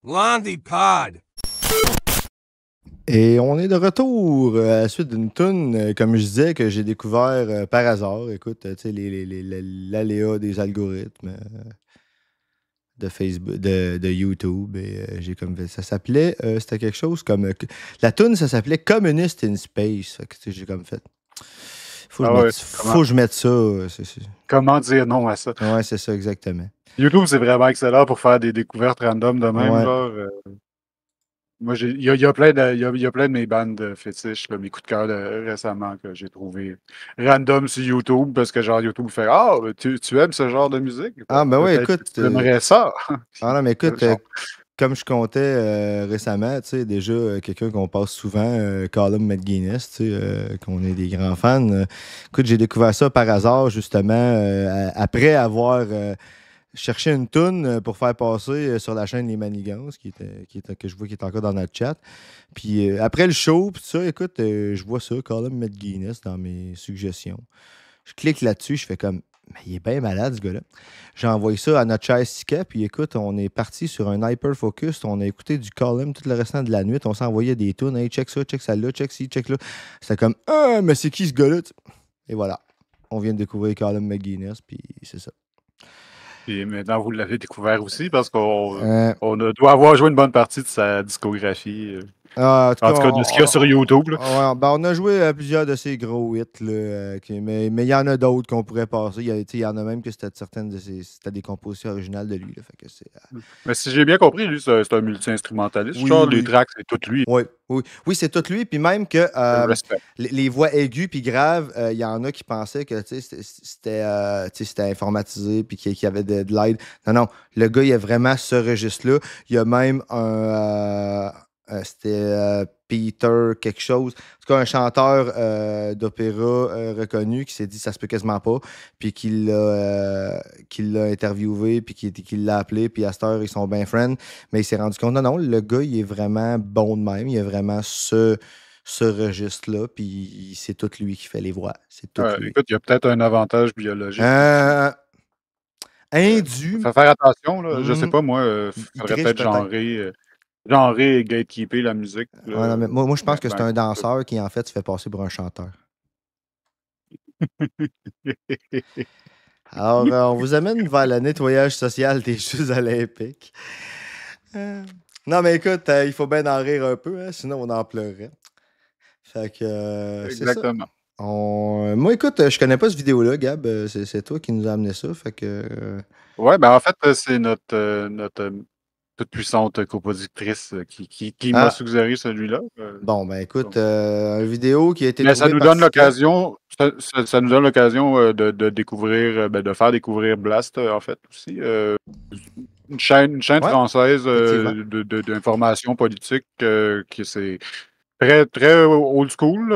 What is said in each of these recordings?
Blondie Pod. Et on est de retour à la suite d'une toune, comme je disais, que j'ai découvert par hasard. Écoute, tu sais, l'aléa des algorithmes de Facebook, de YouTube. Et j'ai comme fait. Ça s'appelait, c'était quelque chose comme. La toune, ça s'appelait Communist in Space. Fait que, tu sais, j'ai comme fait. Faut que je mette ça. Comment dire non à ça? Ouais, c'est ça, exactement. YouTube, c'est vraiment excellent pour faire des découvertes random de même. Ouais. Genre, moi, il y a plein de mes bandes fétiches, là, mes coups de cœur récemment que j'ai trouvé random sur YouTube parce que genre YouTube fait Ah, tu aimes ce genre de musique? Ah, ben oui, écoute. Tu aimerais ça? Ah non, mais écoute, comme je comptais récemment, tu sais, déjà, quelqu'un qu'on passe souvent, Colin McGuinness, tu sais, qu'on est des grands fans. Écoute, j'ai découvert ça par hasard, justement, après avoir cherché une toune pour faire passer sur la chaîne Les Manigances, que je vois qui est encore dans notre chat. Puis après le show, puis ça, écoute, je vois ça, Colin McGuinness, dans mes suggestions. Je clique là-dessus, je fais comme, mais il est bien malade, ce gars-là. J'ai envoyé ça à notre cher Sika, puis écoute, on est parti sur un hyper focus. On a écouté du Colin tout le restant de la nuit. On s'envoyait des tunes. Hey, check ça, check ça là, check ci, check là. C'était comme, ah, mais c'est qui ce gars-là? Et voilà. On vient de découvrir Colin McGuinness, puis c'est ça. Et maintenant, vous l'avez découvert aussi parce qu'on doit avoir joué une bonne partie de sa discographie. En tout cas, de ce qu'il y a sur YouTube. Là. Ouais, ben on a joué à plusieurs de ces gros hits, là, mais il y en a d'autres qu'on pourrait passer. Il y en a même que c'était certaines de c'était des compositions originales de lui. Là, fait que mais si j'ai bien compris, lui, c'est un multi-instrumentaliste. Oui, genre, oui. les tracks, c'est tout lui. Oui, c'est tout lui. Puis même que les voix aiguës puis graves, il y en a qui pensaient que c'était informatisé puis qu'il y avait de l'aide. Non, le gars, il a vraiment ce registre-là. Il y a même un... c'était Peter quelque chose. En tout cas, un chanteur d'opéra reconnu qui s'est dit ça se peut quasiment pas, puis qu'il l'a interviewé, puis qu'il l'a appelé, puis à cette heure, ils sont bien friends. Mais il s'est rendu compte, non, le gars, il est vraiment bon de même. Il a vraiment ce registre-là, puis c'est tout lui qui fait les voix. C'est tout lui. Écoute, il y a peut-être un avantage biologique. Indu. Faut faire attention, là. Je sais pas, moi, il faudrait peut-être genrer et gatekeeper la musique. Ouais, non, mais moi, je pense que c'est un danseur qui, en fait, se fait passer pour un chanteur. Alors, on vous amène vers le nettoyage social des Jeux olympiques. Non, mais écoute, il faut bien en rire un peu, hein, sinon on en pleurerait. Fait que, exactement. C'est ça. Moi, écoute, je connais pas cette vidéo-là, Gab. C'est toi qui nous as amené ça. Fait que... Ouais, ben en fait, c'est notre toute puissante compositrice qui m'a suggéré celui-là. Bon, ben écoute, une vidéo qui a été mais ça nous donne l'occasion, ça nous donne l'occasion de découvrir, de faire découvrir Blast, en fait, aussi. Une chaîne française d'information politique qui c'est très, très old school.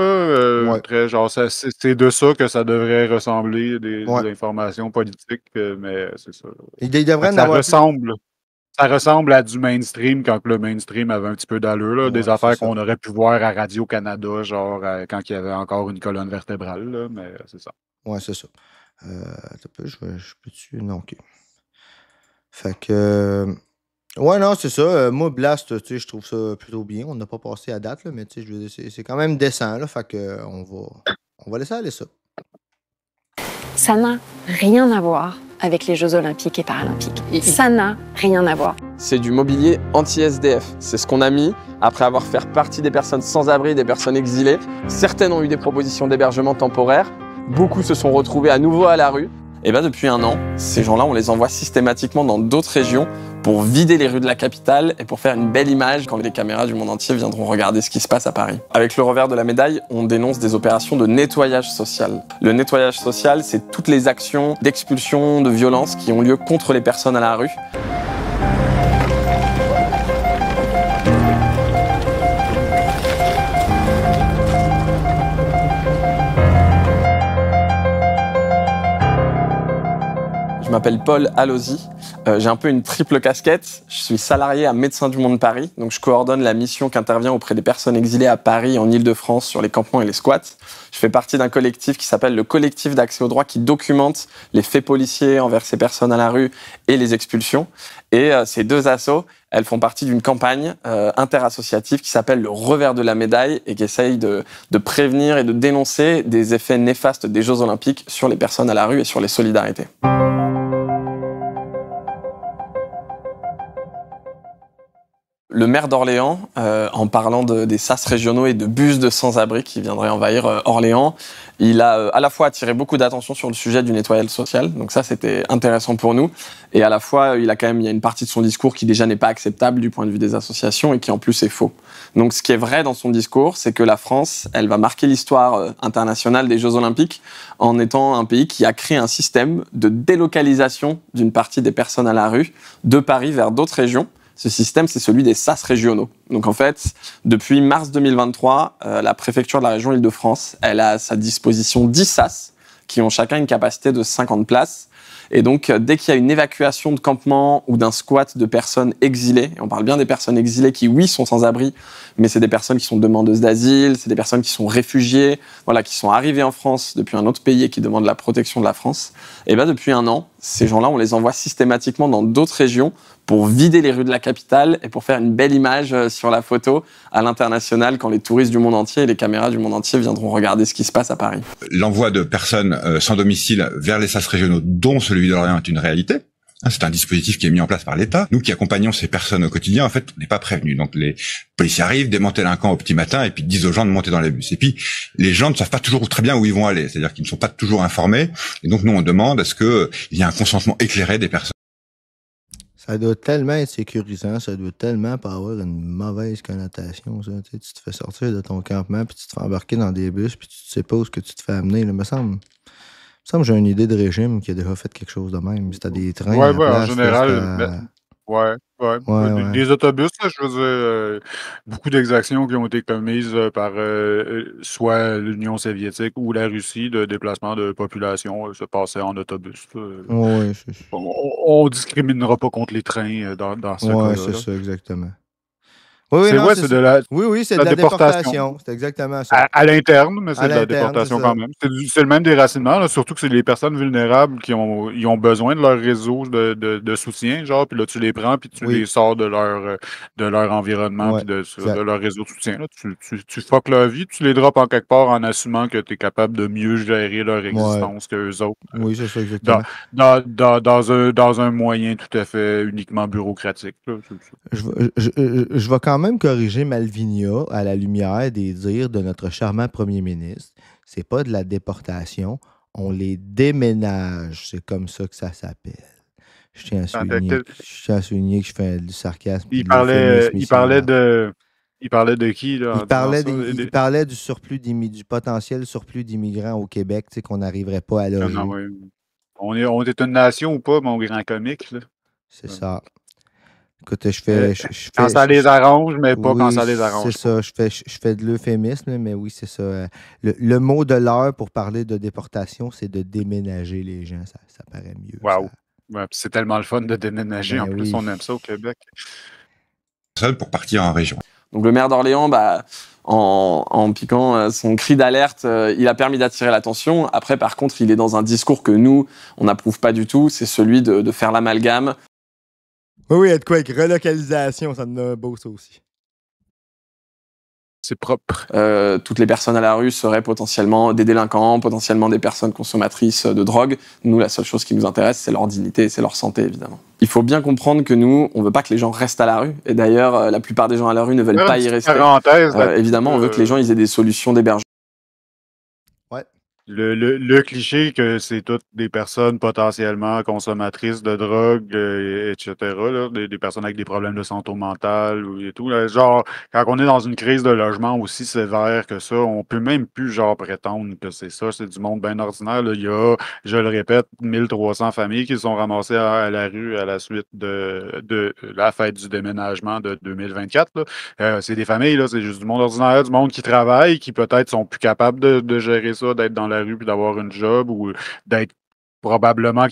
Très, genre, c'est de ça que ça devrait ressembler, des informations politiques, mais c'est ça. Il devrait Ça ressemble à du mainstream quand le mainstream avait un petit peu d'allure, là, des affaires qu'on aurait pu voir à Radio-Canada, genre quand il y avait encore une colonne vertébrale, là, mais c'est ça. Ouais, c'est ça. Je peux-tu... Non, OK. Fait que... ouais, non, c'est ça. Moi, Blast, tu sais, je trouve ça plutôt bien. On n'a pas passé à date, là, mais tu sais, je veux dire, c'est quand même décent, là, fait que on va laisser aller ça. Ça n'a rien à voir avec les Jeux olympiques et paralympiques. Ça n'a rien à voir. C'est du mobilier anti-SDF. C'est ce qu'on a mis après avoir fait partie des personnes sans abri, des personnes exilées. Certaines ont eu des propositions d'hébergement temporaire. Beaucoup se sont retrouvés à nouveau à la rue. Et bien depuis 1 an, ces gens-là, on les envoie systématiquement dans d'autres régions pour vider les rues de la capitale et pour faire une belle image quand les caméras du monde entier viendront regarder ce qui se passe à Paris. Avec le revers de la médaille, on dénonce des opérations de nettoyage social. Le nettoyage social, c'est toutes les actions d'expulsion, de violence qui ont lieu contre les personnes à la rue. Je m'appelle Paul Allozy. J'ai un peu une triple casquette. Je suis salarié à Médecins du Monde Paris, donc je coordonne la mission qui intervient auprès des personnes exilées à Paris, en Île-de-France, sur les campements et les squats. Je fais partie d'un collectif qui s'appelle le Collectif d'accès au droit, qui documente les faits policiers envers ces personnes à la rue et les expulsions. Et ces deux assos, elles font partie d'une campagne interassociative qui s'appelle le Revers de la médaille et qui essaye de prévenir et de dénoncer des effets néfastes des Jeux Olympiques sur les personnes à la rue et sur les solidarités. Le maire d'Orléans, en parlant des sas régionaux et de bus de sans-abri qui viendraient envahir Orléans, il a à la fois attiré beaucoup d'attention sur le sujet du nettoyage social, donc ça c'était intéressant pour nous, et à la fois il y a une partie de son discours qui déjà n'est pas acceptable du point de vue des associations et qui en plus est faux. Donc ce qui est vrai dans son discours, c'est que la France, elle va marquer l'histoire internationale des Jeux Olympiques en étant un pays qui a créé un système de délocalisation d'une partie des personnes à la rue de Paris vers d'autres régions. Ce système, c'est celui des sas régionaux. Donc en fait, depuis mars 2023, la préfecture de la région Île-de-France, elle a à sa disposition 10 sas qui ont chacun une capacité de 50 places. Et donc, dès qu'il y a une évacuation de campement ou d'un squat de personnes exilées, et on parle bien des personnes exilées qui, oui, sont sans abri, mais c'est des personnes qui sont demandeuses d'asile, c'est des personnes qui sont réfugiées, voilà, qui sont arrivées en France depuis un autre pays et qui demandent la protection de la France. Et bien, depuis un an, ces gens-là, on les envoie systématiquement dans d'autres régions pour vider les rues de la capitale et pour faire une belle image sur la photo à l'international quand les touristes du monde entier et les caméras du monde entier viendront regarder ce qui se passe à Paris. L'envoi de personnes sans domicile vers les sas régionaux, dont celui d'Orléans, est une réalité. C'est un dispositif qui est mis en place par l'État. Nous qui accompagnons ces personnes au quotidien, en fait, on n'est pas prévenus. Donc les policiers arrivent, démantèlent un camp au petit matin et puis disent aux gens de monter dans les bus. Et puis les gens ne savent pas toujours très bien où ils vont aller, c'est-à-dire qu'ils ne sont pas toujours informés. Et donc nous on demande à ce qu'il y ait un consentement éclairé des personnes. Ça doit tellement être sécurisant, ça doit tellement pas avoir une mauvaise connotation, ça. Tu te fais sortir de ton campement, puis tu te fais embarquer dans des bus, puis tu sais pas où ce que tu te fais amener. Là. Me semble que j'ai une idée de régime qui a déjà fait quelque chose de même. C'était des trains. Ouais, place, en général. Ouais. Des autobus, là, je veux dire, beaucoup d'exactions qui ont été commises par soit l'Union soviétique ou la Russie de déplacement de population se passaient en autobus. Oui, on discriminera pas contre les trains dans ce cas-là. Oui, c'est ça, exactement. Oui, c'est de la déportation. C'est exactement ça. À l'interne, mais c'est de la déportation quand même. C'est le même déracinement, là, surtout que c'est les personnes vulnérables qui ont besoin de leur réseau de soutien, genre, puis là, tu les prends, puis tu les sors de leur environnement, puis de leur réseau de soutien. Là. Tu fuck leur vie, tu les drops en quelque part en assumant que tu es capable de mieux gérer leur existence qu'eux autres. Oui, c'est ça, exactement. Dans un moyen tout à fait uniquement bureaucratique. Là. Je vais quand même corriger Malvinia à la lumière des dires de notre charmant premier ministre. C'est pas de la déportation, on les déménage. C'est comme ça que ça s'appelle. Je tiens à souligner que je fais du sarcasme. Il parlait de qui, là? Il parlait du surplus du potentiel surplus d'immigrants au Québec, tu sais, qu'on n'arriverait pas à loger. On est une nation ou pas, mon grand comique, là? C'est ça. Écoute, je fais quand ça les arrange, mais pas quand ça les arrange. C'est ça, je fais de l'euphémisme, mais oui, c'est ça. Le mot de l'heure pour parler de déportation, c'est de déménager les gens. Ça paraît mieux. Wow. Ouais, c'est tellement le fun de déménager. En plus, on aime ça au Québec. Seul pour partir en région. Donc le maire d'Orléans, en piquant son cri d'alerte, il a permis d'attirer l'attention. Après, par contre, il est dans un discours que nous, on n'approuve pas du tout. C'est celui de faire l'amalgame. Oui, il y a de quoi avec relocalisation, ça me beau ça aussi. C'est propre. Toutes les personnes à la rue seraient potentiellement des délinquants, potentiellement des personnes consommatrices de drogue. Nous, la seule chose qui nous intéresse, c'est leur dignité et c'est leur santé, évidemment. Il faut bien comprendre que nous, on veut pas que les gens restent à la rue. Et d'ailleurs, la plupart des gens à la rue ne veulent pas y rester. Évidemment, on veut que les gens aient des solutions d'hébergement. Ouais. Le cliché que c'est toutes des personnes potentiellement consommatrices de drogue, etc., là, des personnes avec des problèmes de santé mentale et tout. Là, genre, quand on est dans une crise de logement aussi sévère que ça, on peut même plus genre prétendre que c'est ça. C'est du monde bien ordinaire. Là. Il y a, je le répète, 1300 familles qui sont ramassées à la rue à la suite de la fête du déménagement de 2024. Là. C'est des familles, là, c'est juste du monde ordinaire, du monde qui travaille, qui peut-être sont plus capables de gérer ça, d'être dans la rue puis d'avoir une job ou d'être probablement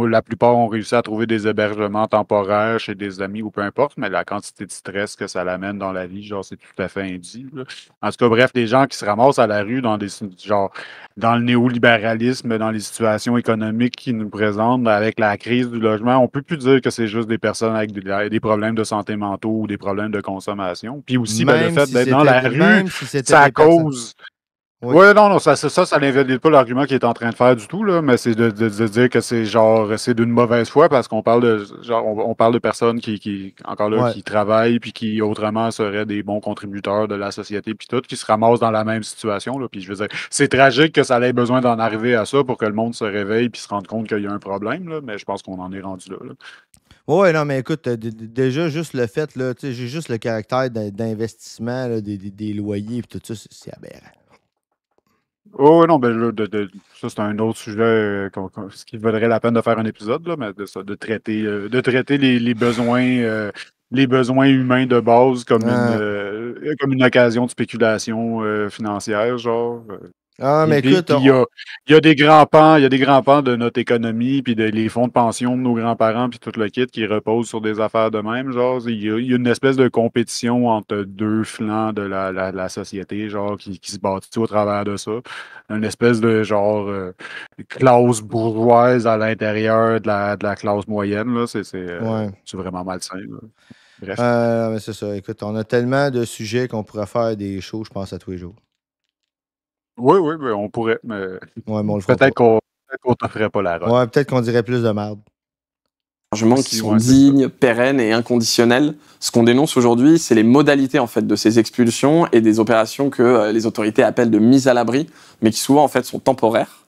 la plupart ont réussi à trouver des hébergements temporaires chez des amis ou peu importe, mais la quantité de stress que ça l'amène dans la vie, genre, c'est tout à fait indie, là. En tout cas, bref, des gens qui se ramassent à la rue dans le néolibéralisme, dans les situations économiques qui nous présentent avec la crise du logement, on peut plus dire que c'est juste des personnes avec des problèmes de santé mentaux ou des problèmes de consommation. Puis aussi, le fait d'être dans la rue, ça cause... Oui, non, ça n'invalide pas l'argument qu'il est en train de faire du tout, là, mais c'est de dire que c'est d'une mauvaise foi parce qu'on parle on parle de personnes qui travaillent puis qui autrement seraient des bons contributeurs de la société puis tout, qui se ramassent dans la même situation, là. Puis je veux dire, c'est tragique que ça ait besoin d'en arriver à ça pour que le monde se réveille puis se rende compte qu'il y a un problème, là, mais je pense qu'on en est rendu là. Oui, non, mais écoute, déjà, juste le fait, là, tu sais, j'ai juste le caractère d'investissement, là, des loyers et tout ça, c'est aberrant. Oh non, là, ça c'est un autre sujet ce qui vaudrait la peine de faire un épisode, là, mais de traiter les besoins humains de base comme une occasion de spéculation financière, genre. Mais écoute, il y a des grands pans de notre économie, puis les fonds de pension de nos grands-parents, puis tout le kit qui repose sur des affaires de même. Genre, il y a une espèce de compétition entre deux flancs de la société, genre, qui se bâtit au travers de ça. Une espèce de classe bourgeoise à l'intérieur de la classe moyenne. Là. C'est vraiment malsain. Là. Bref. Mais c'est ça. Écoute, on a tellement de sujets qu'on pourrait faire des shows, je pense, à tous les jours. Oui, mais on pourrait, mais on le peut-être qu'on ne ferait pas la route. Ouais, peut-être qu'on dirait plus de merde. Qui sont dignes, pérennes et inconditionnels. Ce qu'on dénonce aujourd'hui, c'est les modalités en fait de ces expulsions et des opérations que les autorités appellent de mise à l'abri, mais qui souvent en fait sont temporaires,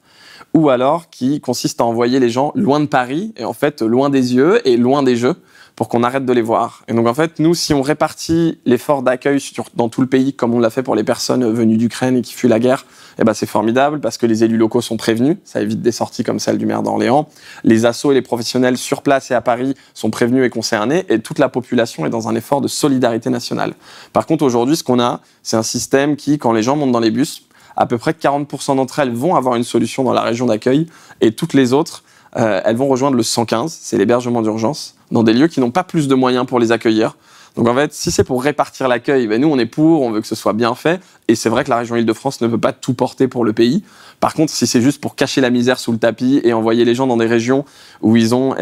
ou alors qui consistent à envoyer les gens loin de Paris et en fait loin des yeux et loin des jeux pour qu'on arrête de les voir. Et donc en fait, nous, si on répartit l'effort d'accueil dans tout le pays, comme on l'a fait pour les personnes venues d'Ukraine et qui fuient la guerre, c'est formidable parce que les élus locaux sont prévenus, ça évite des sorties comme celle du maire d'Orléans. Les assos et les professionnels sur place et à Paris sont prévenus et concernés, et toute la population est dans un effort de solidarité nationale. Par contre, aujourd'hui, ce qu'on a, c'est un système qui, quand les gens montent dans les bus, à peu près 40% d'entre elles vont avoir une solution dans la région d'accueil, et toutes les autres, elles vont rejoindre le 115, c'est l'hébergement d'urgence, dans des lieux qui n'ont pas plus de moyens pour les accueillir. Donc en fait, si c'est pour répartir l'accueil, nous on est pour, on veut que ce soit bien fait, et c'est vrai que la région Île-de-France ne peut pas tout porter pour le pays. Par contre, si c'est juste pour cacher la misère sous le tapis et envoyer les gens dans des régions où ils ont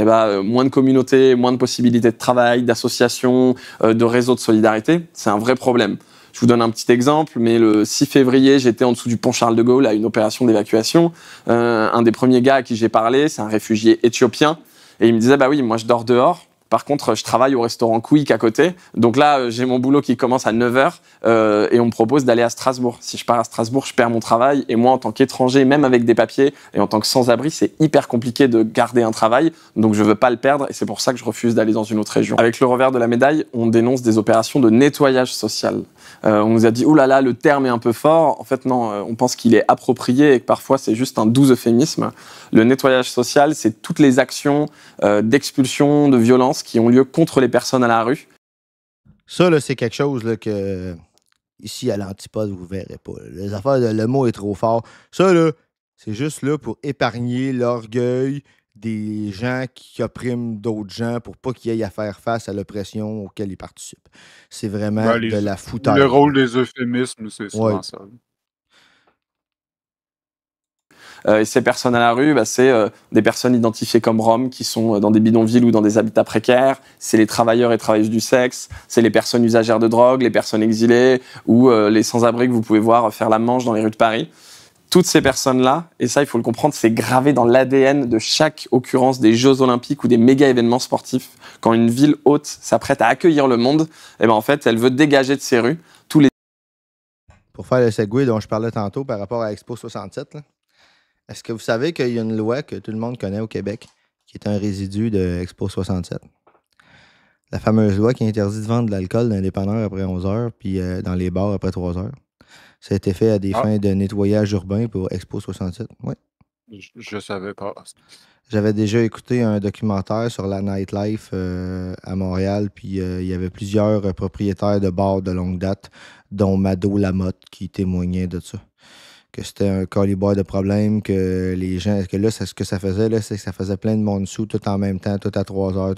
moins de communautés, moins de possibilités de travail, d'associations, de réseaux de solidarité, c'est un vrai problème. Je vous donne un petit exemple, mais le 6 février, j'étais en dessous du pont Charles de Gaulle à une opération d'évacuation. Un des premiers gars à qui j'ai parlé, c'est un réfugié éthiopien, et il me disait, oui, moi je dors dehors. Par contre, je travaille au restaurant Quick à côté. Donc là, j'ai mon boulot qui commence à 9h et on me propose d'aller à Strasbourg. Si je pars à Strasbourg, je perds mon travail. Et moi, en tant qu'étranger, même avec des papiers et en tant que sans-abri, c'est hyper compliqué de garder un travail. Donc je veux pas le perdre et c'est pour ça que je refuse d'aller dans une autre région. Avec le revers de la médaille, on dénonce des opérations de nettoyage social. On nous a dit, ouh là là, le terme est un peu fort. En fait, non, on pense qu'il est approprié et que parfois c'est juste un doux euphémisme. Le nettoyage social, c'est toutes les actions d'expulsion, de violence qui ont lieu contre les personnes à la rue. Ça, là, c'est quelque chose là, que, ici, à l'Antipode, vous ne verrez pas. Les affaires, le mot est trop fort. Ça, là, c'est juste là pour épargner l'orgueil des gens qui oppriment d'autres gens pour pas qu'ils aient à faire face à l'oppression auquel ils participent. C'est vraiment de la foutaise. Le rôle des euphémismes, c'est souvent ça. Et ces personnes à la rue, c'est des personnes identifiées comme roms qui sont dans des bidonvilles ou dans des habitats précaires. C'est les travailleurs et travailleuses du sexe. C'est les personnes usagères de drogue, les personnes exilées ou les sans-abri que vous pouvez voir faire la manche dans les rues de Paris. Toutes ces personnes-là, et ça il faut le comprendre, c'est gravé dans l'ADN de chaque occurrence des Jeux Olympiques ou des méga événements sportifs. Quand une ville haute s'apprête à accueillir le monde, en fait, elle veut dégager de ses rues tous les... Pour faire le segue dont je parlais tantôt par rapport à Expo 67, là. Est-ce que vous savez qu'il y a une loi que tout le monde connaît au Québec, qui est un résidu de Expo 67? La fameuse loi qui interdit de vendre de l'alcool dans les dépanneurs après 11 heures, puis dans les bars après 3 heures. Ça a été fait à des fins de nettoyage urbain pour Expo 67. Oui. Je savais pas. J'avais déjà écouté un documentaire sur la nightlife à Montréal, puis il y avait plusieurs propriétaires de bars de longue date, dont Mado Lamotte, qui témoignaient de ça. que c'était un calibre de problème, que les gens, que là, ce que ça faisait, là, c'est que ça faisait plein de monde sous, tout en même temps, tout à 3 heures,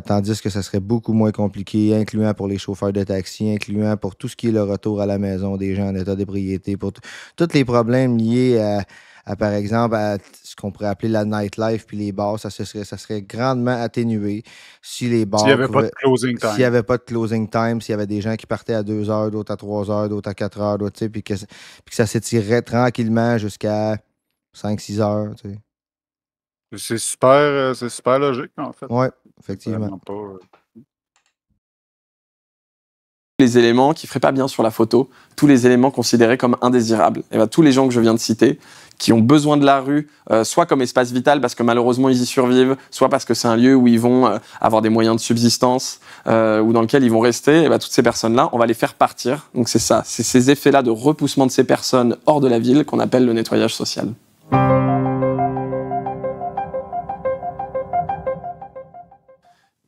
tandis que ça serait beaucoup moins compliqué, incluant pour les chauffeurs de taxi, incluant pour tout ce qui est le retour à la maison des gens en état d'ébriété, pour tous les problèmes liés par exemple, à ce qu'on pourrait appeler la nightlife puis les bars, ça serait grandement atténué si les bars. S'il n'y avait pas de closing time. S'il n'y avait pas de closing time, s'il y avait des gens qui partaient à 2 heures, d'autres à 3 heures, d'autres à 4 heures, d'autres, puis que ça s'étirerait tranquillement jusqu'à 5-6 heures. C'est super logique, en fait. Oui, effectivement. Les éléments qui ne feraient pas bien sur la photo, tous les éléments considérés comme indésirables. Et bien, tous les gens que je viens de citer, qui ont besoin de la rue, soit comme espace vital parce que malheureusement ils y survivent, soit parce que c'est un lieu où ils vont avoir des moyens de subsistance, ou dans lequel ils vont rester, et bien, toutes ces personnes-là, on va les faire partir. Donc c'est ça, c'est ces effets-là de repoussement de ces personnes hors de la ville qu'on appelle le nettoyage social.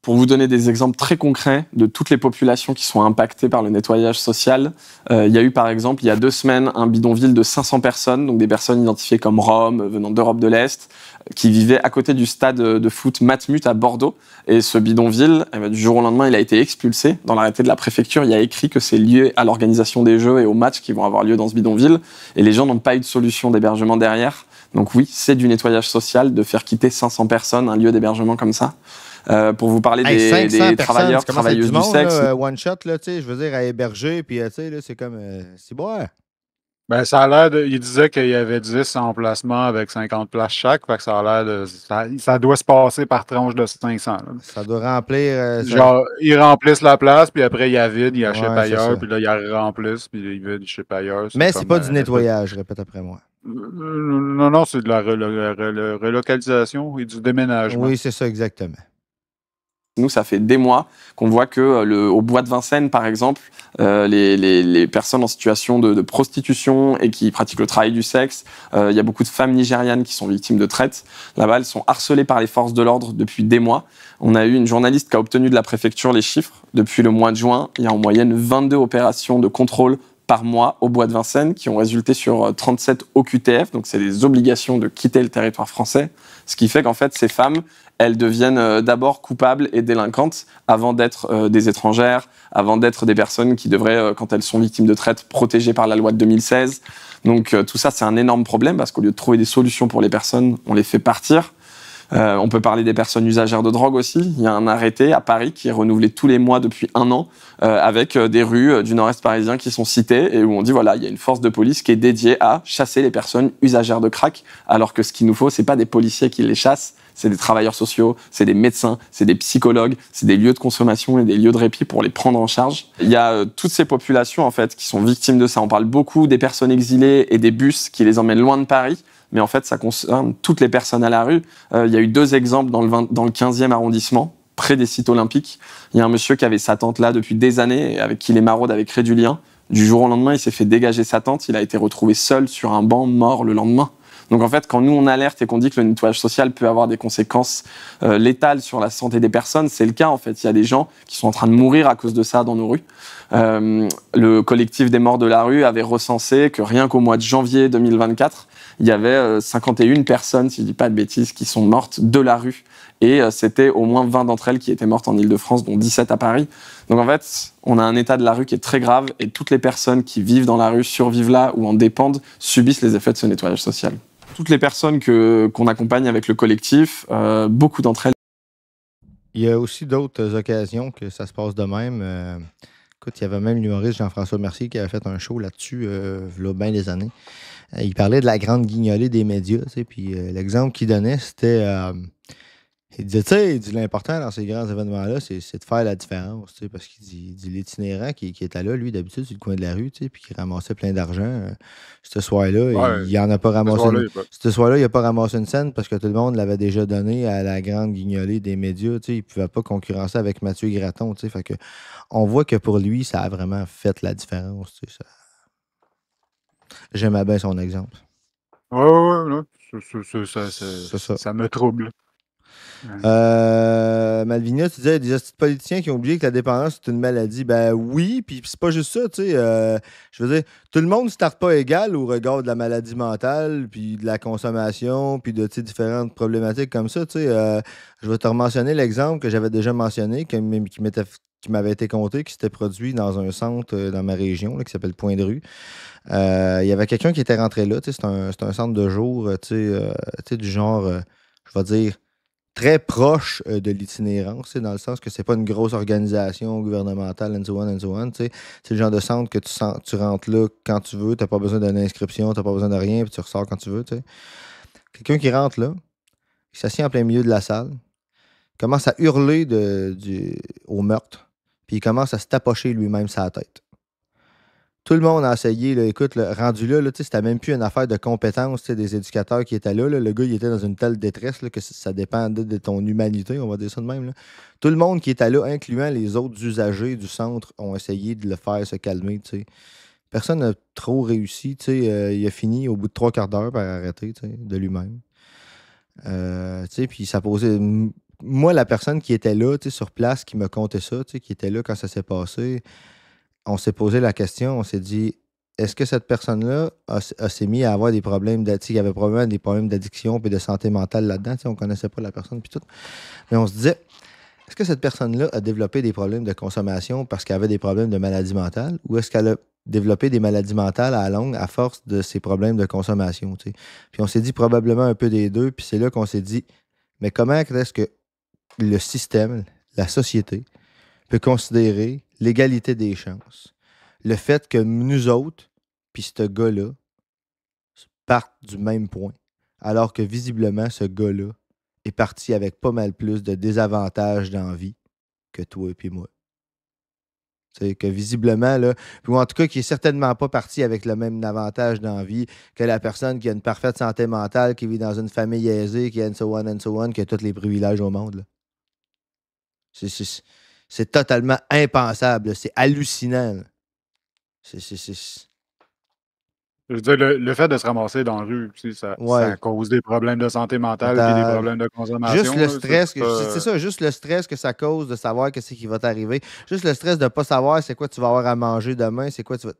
Pour vous donner des exemples très concrets de toutes les populations qui sont impactées par le nettoyage social, il y a eu par exemple, il y a 2 semaines, un bidonville de 500 personnes, donc des personnes identifiées comme Roms, venant d'Europe de l'Est, qui vivaient à côté du stade de foot Matmut à Bordeaux. Et ce bidonville, du jour au lendemain, il a été expulsé. Dans l'arrêté de la préfecture, il y a écrit que c'est lié à l'organisation des jeux et aux matchs qui vont avoir lieu dans ce bidonville. Et les gens n'ont pas eu de solution d'hébergement derrière. Donc oui, c'est du nettoyage social de faire quitter 500 personnes, un lieu d'hébergement comme ça. Pour vous parler des travailleurs, travailleuses du sexe. One shot, là, je veux dire, à héberger, puis c'est comme, c'est bon. Ben, ça a l'air il disait qu'il y avait 10 emplacements avec 50 places chaque, fait que ça a l'air ça doit se passer par tranche de 500. Là. Ça doit remplir. Genre, ils remplissent la place, puis après, il y a vide, ils achètent ailleurs, puis là, ils remplissent, puis ils vident, ils achètent ailleurs. Mais c'est pas du nettoyage, répète après moi. Non, c'est de la relocalisation et du déménagement. Oui, c'est ça, exactement. Nous, ça fait des mois qu'on voit que au bois de Vincennes, par exemple, les personnes en situation de prostitution et qui pratiquent le travail du sexe, il y a beaucoup de femmes nigérianes qui sont victimes de traite. Là-bas, elles sont harcelées par les forces de l'ordre depuis des mois. On a eu une journaliste qui a obtenu de la préfecture les chiffres. Depuis le mois de juin, il y a en moyenne 22 opérations de contrôle par mois au bois de Vincennes qui ont résulté sur 37 OQTF, donc c'est des obligations de quitter le territoire français, ce qui fait qu'en fait ces femmes, elles deviennent d'abord coupables et délinquantes avant d'être des étrangères, avant d'être des personnes qui devraient, quand elles sont victimes de traite, protégées par la loi de 2016. Donc tout ça c'est un énorme problème parce qu'au lieu de trouver des solutions pour les personnes, on les fait partir. On peut parler des personnes usagères de drogue aussi. Il y a un arrêté à Paris qui est renouvelé tous les mois depuis 1 an avec des rues du nord-est parisien qui sont citées et où on dit voilà, il y a une force de police qui est dédiée à chasser les personnes usagères de crack alors que ce qu'il nous faut, c'est pas des policiers qui les chassent, c'est des travailleurs sociaux, c'est des médecins, c'est des psychologues, c'est des lieux de consommation et des lieux de répit pour les prendre en charge. Il y a toutes ces populations en fait qui sont victimes de ça. On parle beaucoup des personnes exilées et des bus qui les emmènent loin de Paris. Mais en fait, ça concerne toutes les personnes à la rue. Il y a eu 2 exemples dans le 15e arrondissement, près des sites olympiques. Il y a un monsieur qui avait sa tente là depuis des années, et avec qui les maraudes avaient créé du lien. Du jour au lendemain, il s'est fait dégager sa tente. Il a été retrouvé seul sur un banc, mort le lendemain. Donc en fait, quand nous on alerte et qu'on dit que le nettoyage social peut avoir des conséquences létales sur la santé des personnes, c'est le cas en fait. Il y a des gens qui sont en train de mourir à cause de ça dans nos rues. Le collectif des morts de la rue avait recensé que rien qu'au mois de janvier 2024, il y avait 51 personnes, si je dis pas de bêtises, qui sont mortes de la rue. Et c'était au moins 20 d'entre elles qui étaient mortes en Ile-de-France, dont 17 à Paris. Donc en fait, on a un état de la rue qui est très grave et toutes les personnes qui vivent dans la rue, survivent là ou en dépendent, subissent les effets de ce nettoyage social. Toutes les personnes qu'on accompagne avec le collectif, beaucoup d'entre elles. Il y a aussi d'autres occasions que ça se passe de même. Écoute, il y avait même l'humoriste Jean-François Mercier qui avait fait un show là-dessus, il y a bien des années. Il parlait de la grande guignolée des médias, tu sais, puis l'exemple qu'il donnait, c'était... il disait, tu sais, l'important dans ces grands événements-là, c'est de faire la différence, tu sais, parce qu'il dit l'itinérant qui était là, lui, d'habitude, sur le coin de la rue, tu sais, puis qui ramassait plein d'argent. Ce soir-là, il n'en a pas ramassé ce soir-là, il n'a pas ramassé une scène parce que tout le monde l'avait déjà donné à la grande guignolée des médias, tu sais, il ne pouvait pas concurrencer avec Mathieu Graton, tu sais, fait que on voit que pour lui, ça a vraiment fait la différence, tu sais, ça... J'aimais bien son exemple. Ouais, ça me trouble. Malvina, tu disais, des hosties de politiciens qui ont oublié que la dépendance, c'est une maladie. Ben oui, puis c'est pas juste ça, tu sais. Je veux dire, tout le monde ne starte pas égal au regard de la maladie mentale, puis de la consommation, puis de différentes problématiques comme ça, tu sais. Je vais te mentionner l'exemple que j'avais déjà mentionné, qui m'avait été conté, qui s'était produit dans un centre dans ma région, là, qui s'appelle Point de Rue. Il y avait quelqu'un qui était rentré là, tu sais, c'est un centre de jour, tu sais, du genre, je vais dire, très proche de l'itinérance, dans le sens que c'est pas une grosse organisation gouvernementale, and so on, tu sais. C'est le genre de centre que tu rentres là quand tu veux, t'as pas besoin d'une inscription, t'as pas besoin de rien, puis tu ressors quand tu veux, tu sais. Quelqu'un qui rentre là, il s'assied en plein milieu de la salle, commence à hurler au meurtre, puis il commence à se tapocher lui-même sa tête. Tout le monde a essayé, là, écoute, là, rendu là, c'était même plus une affaire de compétence des éducateurs qui étaient là, là. Le gars, il était dans une telle détresse là, que ça dépendait de ton humanité, on va dire ça de même. Là. Tout le monde qui était là, incluant les autres usagers du centre, ont essayé de le faire se calmer. T'sais. Personne n'a trop réussi. Il a fini au bout de 3 quarts d'heure par arrêter de lui-même. Puis ça posait... Moi, la personne qui était là, sur place, qui me contait ça, qui était là quand ça s'est passé... On s'est posé la question, on s'est dit, est-ce que cette personne-là s'est mis à avoir des problèmes d'addiction, il y avait probablement des problèmes d'addiction et de santé mentale là-dedans, on ne connaissait pas la personne puis tout. Mais on se disait, est-ce que cette personne-là a développé des problèmes de consommation parce qu'elle avait des problèmes de maladie mentale ou est-ce qu'elle a développé des maladies mentales à la longue à force de ses problèmes de consommation, t'sais? Puis on s'est dit probablement un peu des deux, puis c'est là qu'on s'est dit, mais comment est-ce que le système, la société, peut considérer l'égalité des chances. Le fait que nous autres, puis ce gars-là, partent du même point. Alors que visiblement, ce gars-là est parti avec pas mal plus de désavantages dans la vie que toi et puis moi. C'est que visiblement, là, ou en tout cas, qui est certainement pas parti avec le même avantage dans la vie que la personne qui a une parfaite santé mentale, qui vit dans une famille aisée, qui a and so on, qui a tous les privilèges au monde. Là. C'est totalement impensable. C'est hallucinant. Là. Je veux dire, le fait de se ramasser dans la rue, ça cause des problèmes de santé mentale et des problèmes de consommation. Juste le stress, c'est ça, juste le stress que ça cause de savoir qu'est-ce qui va t'arriver. Juste le stress de ne pas savoir c'est quoi tu vas avoir à manger demain, c'est quoi tu vas...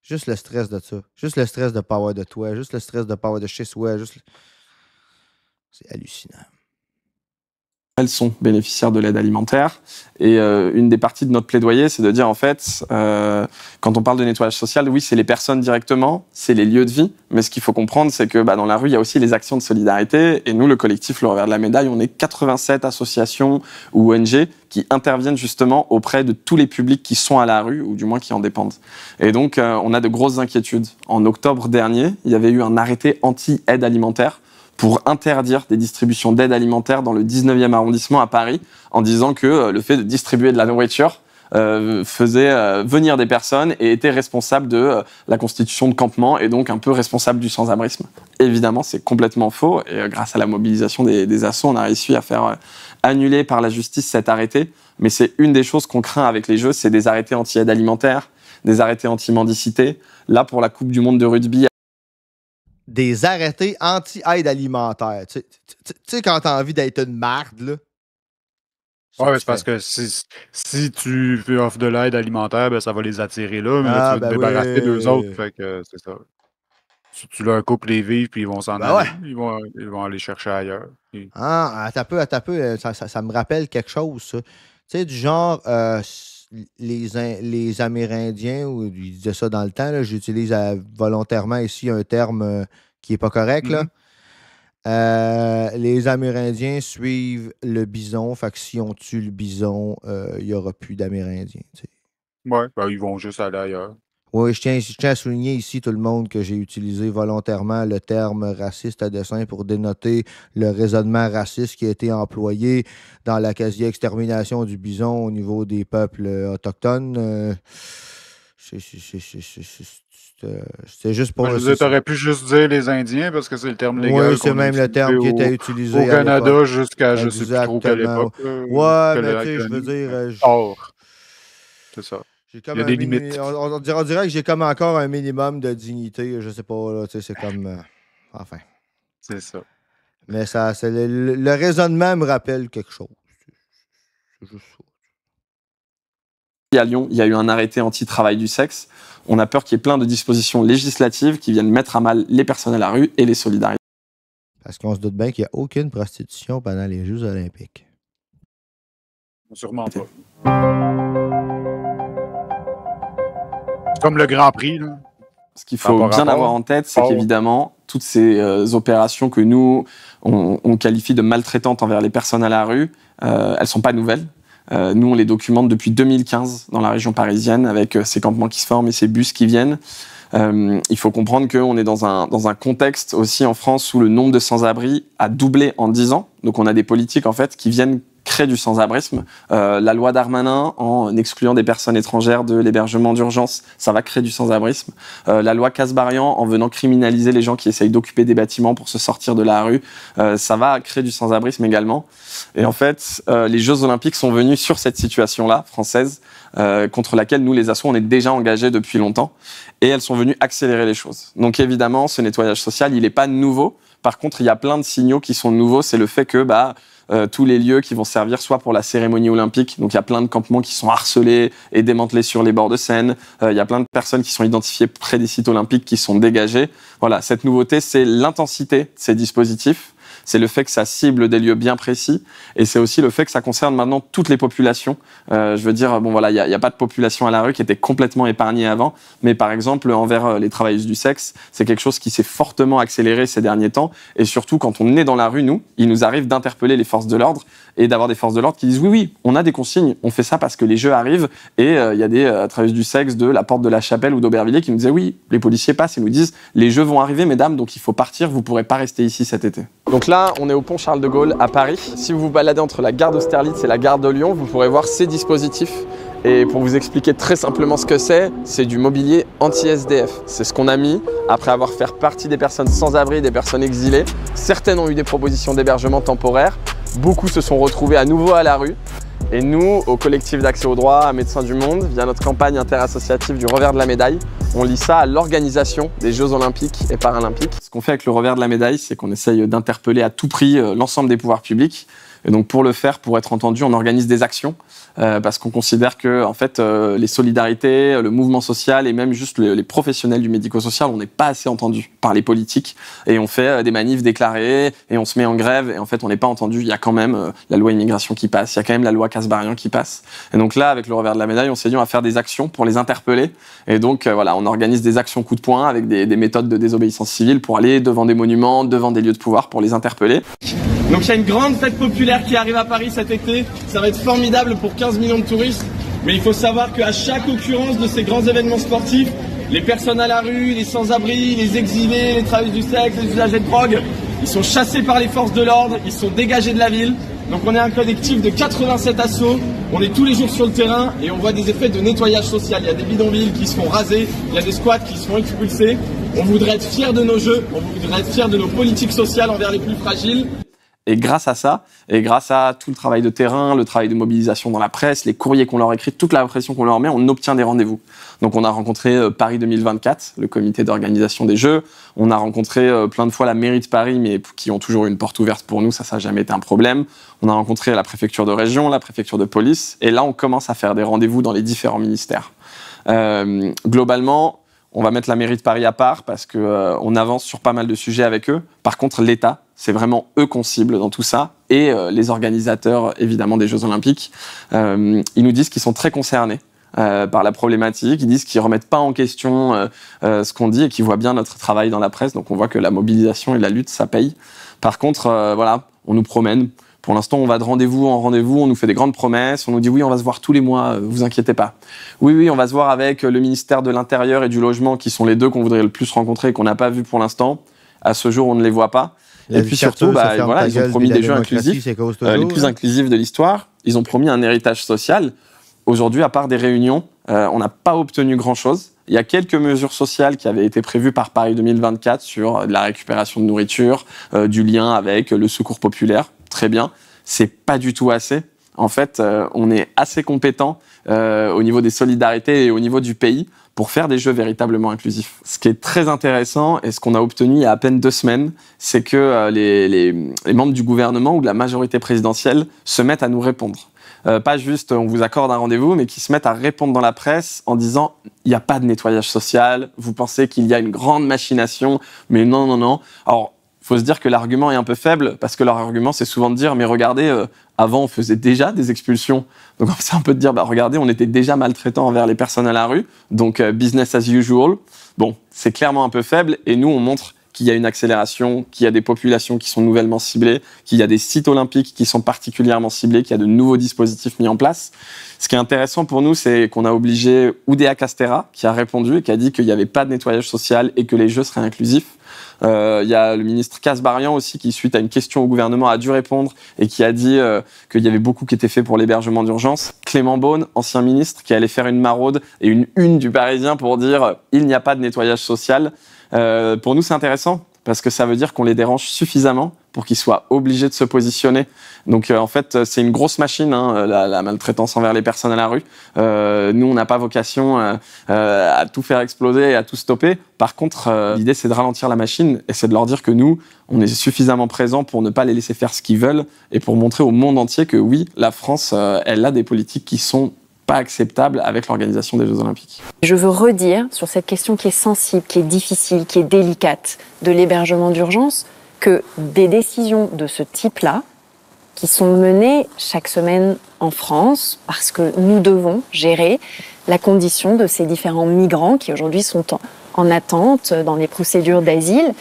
Juste le stress de ça. Juste le stress de ne pas avoir de toi. Juste le stress de ne pas avoir de chez soi. C'est hallucinant. Elles sont bénéficiaires de l'aide alimentaire. Et une des parties de notre plaidoyer, c'est de dire, en fait, quand on parle de nettoyage social, oui, c'est les personnes directement, c'est les lieux de vie. Mais ce qu'il faut comprendre, c'est que dans la rue, il y a aussi les actions de solidarité. Et nous, le collectif Le Revers de la Médaille, on est 87 associations ou ONG qui interviennent justement auprès de tous les publics qui sont à la rue, ou du moins qui en dépendent. Et donc, on a de grosses inquiétudes. En octobre dernier, il y avait eu un arrêté anti-aide alimentaire pour interdire des distributions d'aide alimentaire dans le 19e arrondissement à Paris, en disant que le fait de distribuer de la nourriture faisait venir des personnes et était responsable de la constitution de campements et donc un peu responsable du sans-abrisme. Évidemment, c'est complètement faux et grâce à la mobilisation des assos, on a réussi à faire annuler par la justice cet arrêté. Mais c'est une des choses qu'on craint avec les Jeux, c'est des arrêtés anti-aide alimentaire, des arrêtés anti-mendicité. Là, pour la Coupe du Monde de rugby, des arrêtés anti-aide alimentaire. Tu sais, quand t'as envie d'être une marde, là. Ouais, c'est parce que si tu offres de l'aide alimentaire, ben, ça va les attirer là, mais là, tu vas te débarrasser d'eux autres. Fait que c'est ça. Tu leur coupes les vivres, puis ils vont s'en aller. Ouais. Ils vont aller chercher ailleurs. Ah, attends un peu. Ça me rappelle quelque chose, ça. Tu sais, du genre, les Amérindiens, ou ils disaient ça dans le temps, là, j'utilise volontairement ici un terme qui n'est pas correct, là. Les Amérindiens suivent le bison, fait que si on tue le bison, il n'y aura plus d'Amérindiens. Ouais, ils vont juste aller ailleurs. Oui, je tiens à souligner ici, tout le monde, que j'ai utilisé volontairement le terme raciste à dessein pour dénoter le raisonnement raciste qui a été employé dans la quasi-extermination du bison au niveau des peuples autochtones. C'est juste pour... Tu aurais pu juste dire les Indiens, parce que c'est le terme légal. Oui, c'est même le terme qui était utilisé au Canada jusqu'à je sais plus trop quelle époque. Ouais, mais tu sais, je veux dire... C'est ça. Il y a des limites. On dirait que j'ai comme encore un minimum de dignité. Je sais pas, là, tu sais, c'est comme... enfin. C'est ça. Mais le raisonnement me rappelle quelque chose. C'est juste ça. À Lyon, il y a eu un arrêté anti-travail du sexe. On a peur qu'il y ait plein de dispositions législatives qui viennent mettre à mal les personnes à la rue et les solidarités. Parce qu'on se doute bien qu'il n'y a aucune prostitution pendant les Jeux olympiques. Sûrement pas. C'est comme le Grand Prix, là. Ce qu'il faut bien avoir en tête, c'est qu'évidemment, toutes ces opérations que nous, on qualifie de maltraitantes envers les personnes à la rue, elles ne sont pas nouvelles. Nous, on les documente depuis 2015 dans la région parisienne avec ces campements qui se forment et ces bus qui viennent. Il faut comprendre qu'on est dans un contexte aussi en France où le nombre de sans-abri a doublé en 10 ans. Donc on a des politiques en fait qui viennent créer du sans-abrisme. La loi Darmanin, en excluant des personnes étrangères de l'hébergement d'urgence, ça va créer du sans-abrisme. La loi Kasbarian, en venant criminaliser les gens qui essayent d'occuper des bâtiments pour se sortir de la rue, ça va créer du sans-abrisme également. Et en fait, les Jeux Olympiques sont venus sur cette situation-là, française, contre laquelle nous, les assos, on est déjà engagés depuis longtemps. Et elles sont venues accélérer les choses. Donc évidemment, ce nettoyage social, il n'est pas nouveau. Par contre, il y a plein de signaux qui sont nouveaux. C'est le fait que tous les lieux qui vont servir soit pour la cérémonie olympique, donc il y a plein de campements qui sont harcelés et démantelés sur les bords de Seine. Il y a plein de personnes qui sont identifiées près des sites olympiques qui sont dégagées. Voilà, cette nouveauté, c'est l'intensité de ces dispositifs. C'est le fait que ça cible des lieux bien précis, et c'est aussi le fait que ça concerne maintenant toutes les populations. Je veux dire, bon voilà, il y a pas de population à la rue qui était complètement épargnée avant, mais par exemple envers les travailleuses du sexe, c'est quelque chose qui s'est fortement accéléré ces derniers temps, et surtout quand on est dans la rue, il nous arrive d'interpeller les forces de l'ordre et d'avoir des forces de l'ordre qui disent oui, on a des consignes, on fait ça parce que les jeux arrivent, et il y a des travailleuses du sexe de la Porte de la Chapelle ou d'Aubervilliers qui nous disaient oui, les policiers passent et nous disent les jeux vont arriver mesdames, donc il faut partir, vous pourrez pas rester ici cet été. Donc là, on est au pont Charles de Gaulle à Paris. Si vous vous baladez entre la gare d'Austerlitz et la gare de Lyon, vous pourrez voir ces dispositifs. Et pour vous expliquer très simplement ce que c'est du mobilier anti-SDF. C'est ce qu'on a mis après avoir fait partie des personnes sans abri, des personnes exilées. Certaines ont eu des propositions d'hébergement temporaire. Beaucoup se sont retrouvés à nouveau à la rue. Et nous, au collectif d'accès au droit, à Médecins du Monde, via notre campagne interassociative du revers de la médaille, on lie ça à l'organisation des Jeux Olympiques et Paralympiques. Ce qu'on fait avec le revers de la médaille, c'est qu'on essaye d'interpeller à tout prix l'ensemble des pouvoirs publics. Et donc pour le faire, pour être entendu, on organise des actions parce qu'on considère que en fait, les solidarités, le mouvement social et même juste les professionnels du médico-social, on n'est pas assez entendus par les politiques. Et on fait des manifs déclarés et on se met en grève et en fait, on n'est pas entendu. Il y a quand même la loi immigration qui passe, il y a quand même la loi Kasbarian qui passe. Et donc là, avec le revers de la médaille, on s'est dit on va faire des actions pour les interpeller. Et donc voilà, on organise des actions coup de poing avec des méthodes de désobéissance civile pour aller devant des monuments, devant des lieux de pouvoir pour les interpeller. Donc il y a une grande fête populaire qui arrive à Paris cet été. Ça va être formidable pour 15 millions de touristes. Mais il faut savoir qu'à chaque occurrence de ces grands événements sportifs, les personnes à la rue, les sans-abri, les exilés, les travailleurs du sexe, les usagers de drogue, ils sont chassés par les forces de l'ordre, ils sont dégagés de la ville. Donc on est un collectif de 87 assos, on est tous les jours sur le terrain et on voit des effets de nettoyage social. Il y a des bidonvilles qui se font raser, il y a des squats qui se font expulser. On voudrait être fiers de nos jeux, on voudrait être fiers de nos politiques sociales envers les plus fragiles. Et grâce à ça, et grâce à tout le travail de terrain, le travail de mobilisation dans la presse, les courriers qu'on leur écrit, toute la pression qu'on leur met, on obtient des rendez-vous. Donc on a rencontré Paris 2024, le comité d'organisation des Jeux. On a rencontré plein de fois la mairie de Paris, mais qui ont toujours une porte ouverte pour nous, ça n'a jamais été un problème. On a rencontré la préfecture de région, la préfecture de police. Et là, on commence à faire des rendez-vous dans les différents ministères. Globalement, on va mettre la mairie de Paris à part parce que on avance sur pas mal de sujets avec eux. Par contre, l'État, c'est vraiment eux qu'on cible dans tout ça. Et les organisateurs, évidemment, des Jeux Olympiques, ils nous disent qu'ils sont très concernés par la problématique. Ils disent qu'ils remettent pas en question ce qu'on dit et qu'ils voient bien notre travail dans la presse. Donc on voit que la mobilisation et la lutte, ça paye. Par contre, voilà, on nous promène. Pour l'instant, on va de rendez-vous en rendez-vous, on nous fait des grandes promesses, on nous dit oui, on va se voir tous les mois, vous inquiétez pas. Oui, on va se voir avec le ministère de l'Intérieur et du Logement, qui sont les deux qu'on voudrait le plus rencontrer et qu'on n'a pas vu pour l'instant. À ce jour, on ne les voit pas. Et puis surtout, voilà, ils ont promis des jeux inclusifs, les plus inclusifs de l'histoire. Ils ont promis un héritage social. Aujourd'hui, à part des réunions, on n'a pas obtenu grand-chose. Il y a quelques mesures sociales qui avaient été prévues par Paris 2024 sur la récupération de nourriture, du lien avec le secours populaire. Très bien. C'est pas du tout assez. En fait, on est assez compétent au niveau des solidarités et au niveau du pays pour faire des jeux véritablement inclusifs. Ce qui est très intéressant et ce qu'on a obtenu il y a à peine 2 semaines, c'est que les membres du gouvernement ou de la majorité présidentielle se mettent à nous répondre. Pas juste on vous accorde un rendez-vous, mais qui se mettent à répondre dans la presse en disant il n'y a pas de nettoyage social, vous pensez qu'il y a une grande machination, mais non, non, non. Alors, il faut se dire que l'argument est un peu faible, parce que leur argument, c'est souvent de dire mais regardez, avant on faisait déjà des expulsions. Donc c'est un peu de dire regardez, on était déjà maltraitants envers les personnes à la rue, donc business as usual. Bon, c'est clairement un peu faible, et nous on montre qu'il y a une accélération, qu'il y a des populations qui sont nouvellement ciblées, qu'il y a des sites olympiques qui sont particulièrement ciblés, qu'il y a de nouveaux dispositifs mis en place. Ce qui est intéressant pour nous, c'est qu'on a obligé Oudéa Castéra, qui a répondu et qui a dit qu'il n'y avait pas de nettoyage social et que les jeux seraient inclusifs. Il y a le ministre Kasbarian aussi qui, suite à une question au gouvernement, a dû répondre et qui a dit qu'il y avait beaucoup qui était fait pour l'hébergement d'urgence. Clément Beaune, ancien ministre, qui allait faire une maraude et une une du Parisien pour dire il n'y a pas de nettoyage social. Pour nous, c'est intéressant parce que ça veut dire qu'on les dérange suffisamment pour qu'ils soient obligés de se positionner. Donc en fait, c'est une grosse machine, la maltraitance envers les personnes à la rue. Nous, on n'a pas vocation à tout faire exploser et à tout stopper. Par contre, l'idée, c'est de ralentir la machine et c'est de leur dire que nous, on est suffisamment présents pour ne pas les laisser faire ce qu'ils veulent et pour montrer au monde entier que oui, la France, elle a des politiques qui sont pas acceptables avec l'organisation des Jeux Olympiques. Je veux redire sur cette question qui est sensible, qui est difficile, qui est délicate de l'hébergement d'urgence, que des décisions de ce type-là, qui sont menées chaque semaine en France, parce que nous devons gérer la condition de ces différents migrants qui aujourd'hui sont en attente dans les procédures d'asile,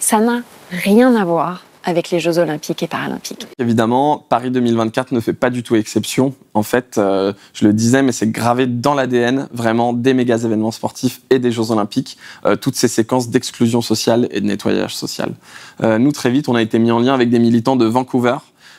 ça n'a rien à voir avec les Jeux Olympiques et Paralympiques. Évidemment, Paris 2024 ne fait pas du tout exception. En fait, je le disais, mais c'est gravé dans l'ADN, vraiment, des méga événements sportifs et des Jeux Olympiques, toutes ces séquences d'exclusion sociale et de nettoyage social. Nous, très vite, on a été mis en lien avec des militants de Vancouver.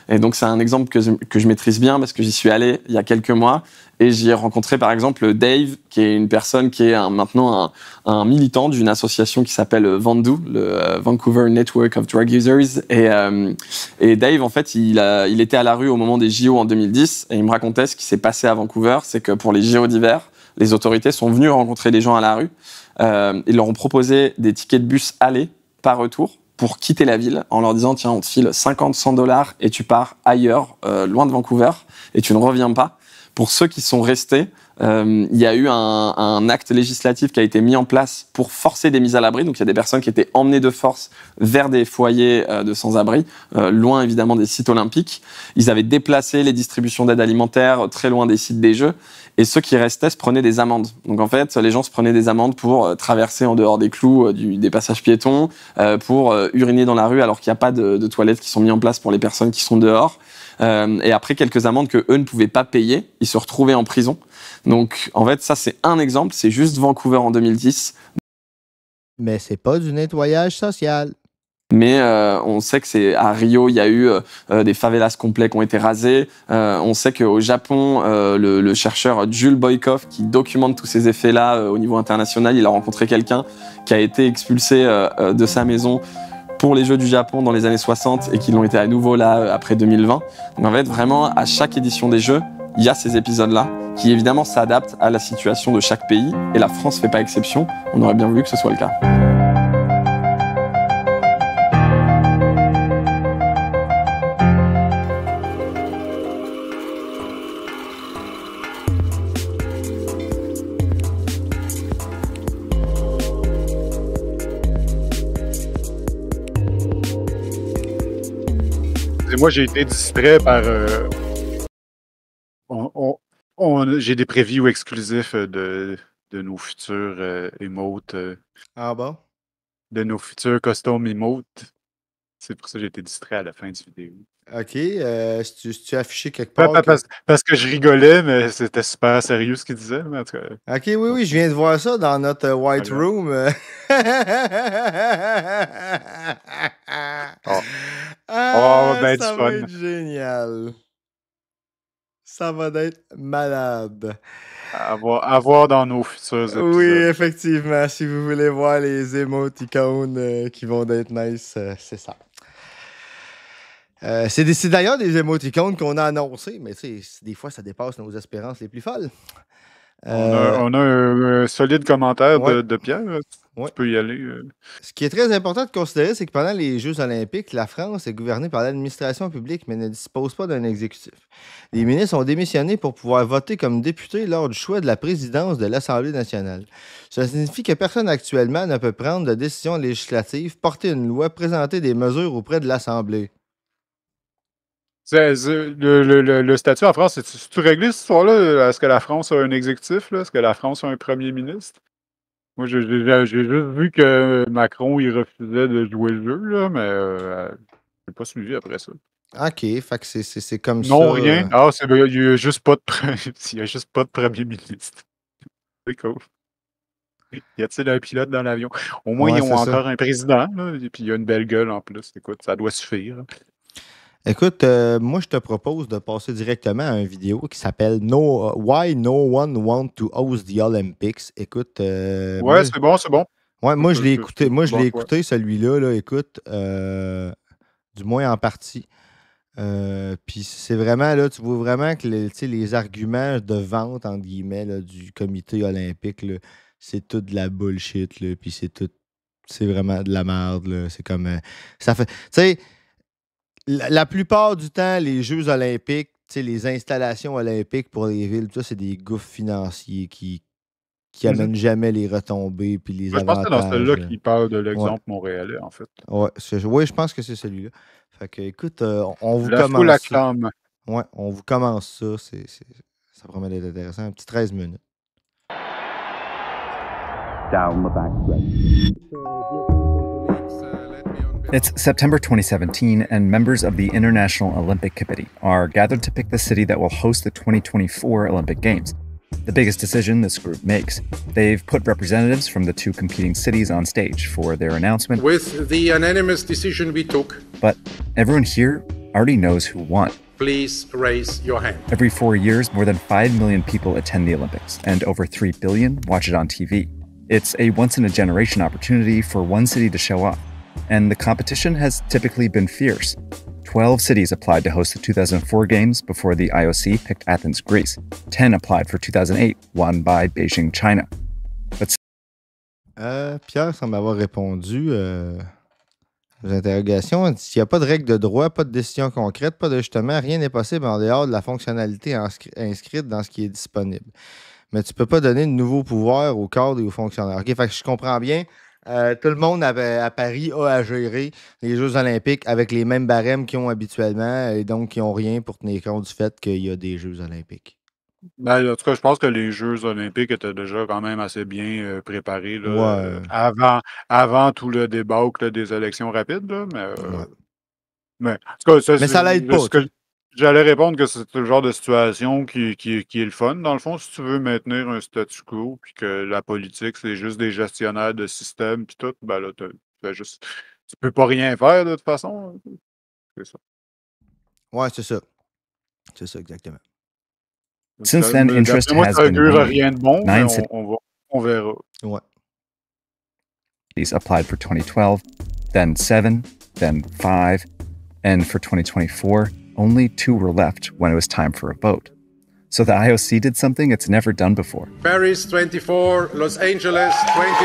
Et donc, c'est un exemple que je maîtrise bien parce que j'y suis allé il y a quelques mois. Et j'y ai rencontré, par exemple, Dave, qui est une personne qui est maintenant un militant d'une association qui s'appelle Vandu, le Vancouver Network of Drug Users. Et Dave, en fait, il était à la rue au moment des JO en 2010. Et il me racontait ce qui s'est passé à Vancouver. C'est que pour les JO d'hiver, les autorités sont venues rencontrer des gens à la rue. Ils leur ont proposé des tickets de bus aller, pas retour, pour quitter la ville, en leur disant tiens, on te file 50-100 $ et tu pars ailleurs, loin de Vancouver, et tu ne reviens pas. Pour ceux qui sont restés, il y a eu un acte législatif qui a été mis en place pour forcer des mises à l'abri. Donc il y a des personnes qui étaient emmenées de force vers des foyers de sans-abri, loin évidemment des sites olympiques. Ils avaient déplacé les distributions d'aide alimentaire très loin des sites des Jeux. Et ceux qui restaient se prenaient des amendes. Donc en fait, les gens se prenaient des amendes pour traverser en dehors des clous des passages piétons, pour uriner dans la rue alors qu'il n'y a pas de toilettes qui sont mises en place pour les personnes qui sont dehors. Et après quelques amendes que eux ne pouvaient pas payer, ils se retrouvaient en prison. Donc en fait, ça c'est un exemple, c'est juste Vancouver en 2010. Mais c'est pas du nettoyage social. Mais on sait que c'est à Rio, il y a eu des favelas complets qui ont été rasés. On sait qu'au Japon, le chercheur Jules Boykov, qui documente tous ces effets-là au niveau international, il a rencontré quelqu'un qui a été expulsé de sa maison pour les Jeux du Japon dans les années 60 et qui l'ont été à nouveau là après 2020. Donc en fait, vraiment, à chaque édition des Jeux, il y a ces épisodes-là qui évidemment s'adaptent à la situation de chaque pays. Et la France ne fait pas exception. On aurait bien voulu que ce soit le cas. Moi, j'ai été distrait par... j'ai des previews exclusifs de nos futurs emotes. Ah bon? De nos futurs custom emotes. C'est pour ça que j'ai été distrait à la fin du vidéo. OK. Tu as affiché quelque part? Parce que je rigolais, mais c'était super sérieux ce qu'il disait. Mais en tout cas... OK, oui, je viens de voir ça dans notre White Room. Ben ça du va fun. être génial. Ça va être malade. À voir dans nos futurs épisodes. Oui, effectivement. Si vous voulez voir les émoticônes qui vont être nice, c'est ça. C'est d'ailleurs des émoticônes qu'on a annoncés, mais des fois, ça dépasse nos espérances les plus folles. On a un solide commentaire de Pierre. Tu peux y aller. Ce qui est très important de considérer, c'est que pendant les Jeux olympiques, la France est gouvernée par l'administration publique, mais ne dispose pas d'un exécutif. Les ministres ont démissionné pour pouvoir voter comme députés lors du choix de la présidence de l'Assemblée nationale. Cela signifie que personne actuellement ne peut prendre de décision législative, porter une loi, présenter des mesures auprès de l'Assemblée. Le statut en France, c'est-tu réglé cette histoire-là? Est-ce que la France a un exécutif? Est-ce que la France a un premier ministre? Moi, j'ai juste vu que Macron, il refusait de jouer le jeu, là, mais j'ai pas suivi après ça. OK, fait que c'est comme ça. Non, rien. Il n'y a juste pas de premier ministre. C'est cool. Y a-t-il un pilote dans l'avion? Au moins, ils ont encore un président, là, et puis il y a une belle gueule en plus. Écoute, ça doit suffire. Écoute, moi, je te propose de passer directement à une vidéo qui s'appelle Why No One Want to Host the Olympics. Écoute. C'est bon. Ouais, moi, je l'ai écouté, celui-là, là, écoute, du moins en partie. Puis c'est vraiment, là, tu vois vraiment que les arguments de vente, entre guillemets, là, du comité olympique, là, c'est tout de la bullshit, là, puis c'est vraiment de la merde, là. C'est comme, ça fait, tu sais, la plupart du temps, les Jeux olympiques, les installations olympiques pour les villes, ça, c'est des gouffres financiers qui amènent jamais les retombées puis les avantages. Je pense que c'est dans celui-là qu'il parle de l'exemple montréalais, en fait. Oui, je pense que c'est celui-là. Fait que, écoute, on vous commence ça. Ouais, on vous commence ça. Ça promet d'être intéressant. Un petit 13 minutes. Down the back stretch. It's September 2017, and members of the International Olympic Committee are gathered to pick the city that will host the 2024 Olympic Games. The biggest decision this group makes. They've put representatives from the two competing cities on stage for their announcement. With the unanimous decision we took. But everyone here already knows who won. Please raise your hand. Every 4 years, more than 5 million people attend the Olympics, and over 3 billion watch it on TV. It's a once-in-a-generation opportunity for one city to show off. And the competition has typically been fierce. 12 cities applied to host the 2004 Games before the IOC picked Athens, Greece. 10 applied for 2008, won by Beijing, China. Pierre semble avoir répondu aux interrogations. Il n'y a pas de règle de droit, pas de décision concrète, pas d'ajustement, rien n'est possible en dehors de la fonctionnalité inscrite dans ce qui est disponible. Mais tu ne peux pas donner de nouveaux pouvoirs aux cadres et aux fonctionnaires. OK, fait que je comprends bien. Tout le monde à Paris a à gérer les Jeux olympiques avec les mêmes barèmes qu'ils ont habituellement et donc qui n'ont rien pour tenir compte du fait qu'il y a des Jeux olympiques. Ben, en tout cas, je pense que les Jeux olympiques étaient déjà quand même assez bien préparés là, avant tout le débâcle des élections rapides. Là, mais en tout cas, ça l'aide pas. J'allais répondre que c'est le genre de situation qui est le fun. Dans le fond, si tu veux maintenir un statu quo puis que la politique, c'est juste des gestionnaires de système puis tout, ben là, tu peux pas rien faire de toute façon. C'est ça. Ouais, c'est ça. C'est ça, exactement. Since then, interest has been rien de bon, mais on verra. Ouais. These applied for 2012, then 7, then 5, and for 2024, only 2 were left when it was time for a vote. So the IOC did something it's never done before. Paris 24, Los Angeles 28.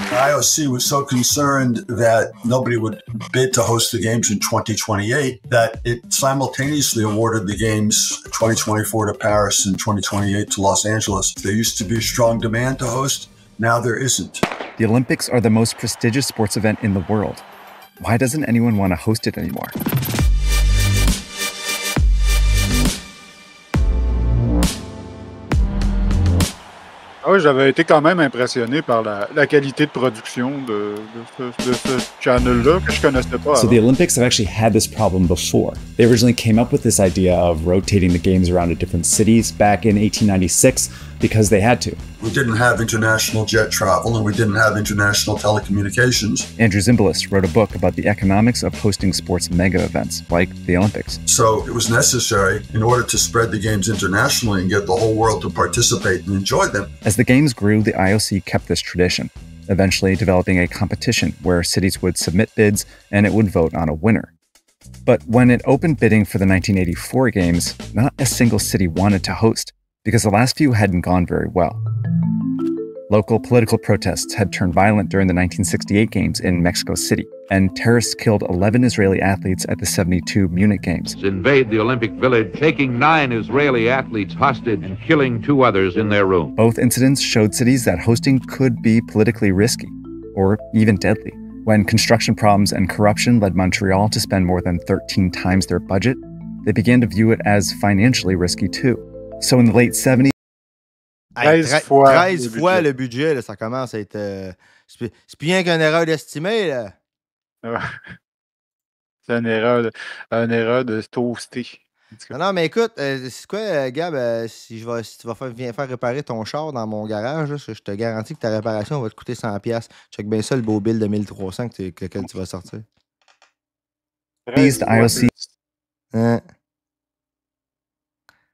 The IOC was so concerned that nobody would bid to host the games in 2028 that it simultaneously awarded the games 2024 to Paris and 2028 to Los Angeles. There used to be strong demand to host. Now there isn't. The Olympics are the most prestigious sports event in the world. Why doesn't anyone want to host it anymore? Ah oui, j'avais été quand même impressionné par la qualité de production de ce channel-là que je connaissais pas. So the Olympics have actually had this problem before. They originally came up with this idea of rotating the games around to different cities back in 1896 because they had to. We didn't have international jet travel and we didn't have international telecommunications. Andrew Zimbalist wrote a book about the economics of hosting sports mega events like the Olympics. So it was necessary in order to spread the games internationally and get the whole world to participate and enjoy them. As the games grew, the IOC kept this tradition. eventually developing a competition where cities would submit bids and it would vote on a winner. But when it opened bidding for the 1984 games, not a single city wanted to host because the last few hadn't gone very well. Local political protests had turned violent during the 1968 games in Mexico City, and terrorists killed 11 Israeli athletes at the 72 Munich games. Invade the Olympic Village, taking 9 Israeli athletes hostage and killing 2 others in their room. Both incidents showed cities that hosting could be politically risky, or even deadly. When construction problems and corruption led Montreal to spend more than 13 times their budget, they began to view it as financially risky too. So in the late 70s, 13 fois le budget, là, ça commence à être... c'est plus rien qu'une erreur d'estimer, là. C'est une erreur de toaster. Non, mais écoute, c'est quoi, Gab, si tu vas faire réparer ton char dans mon garage, là, je te garantis que ta réparation va te coûter 100$. Check bien ça, le beau bill de 1300 lequel tu vas sortir. the IOC... Hein?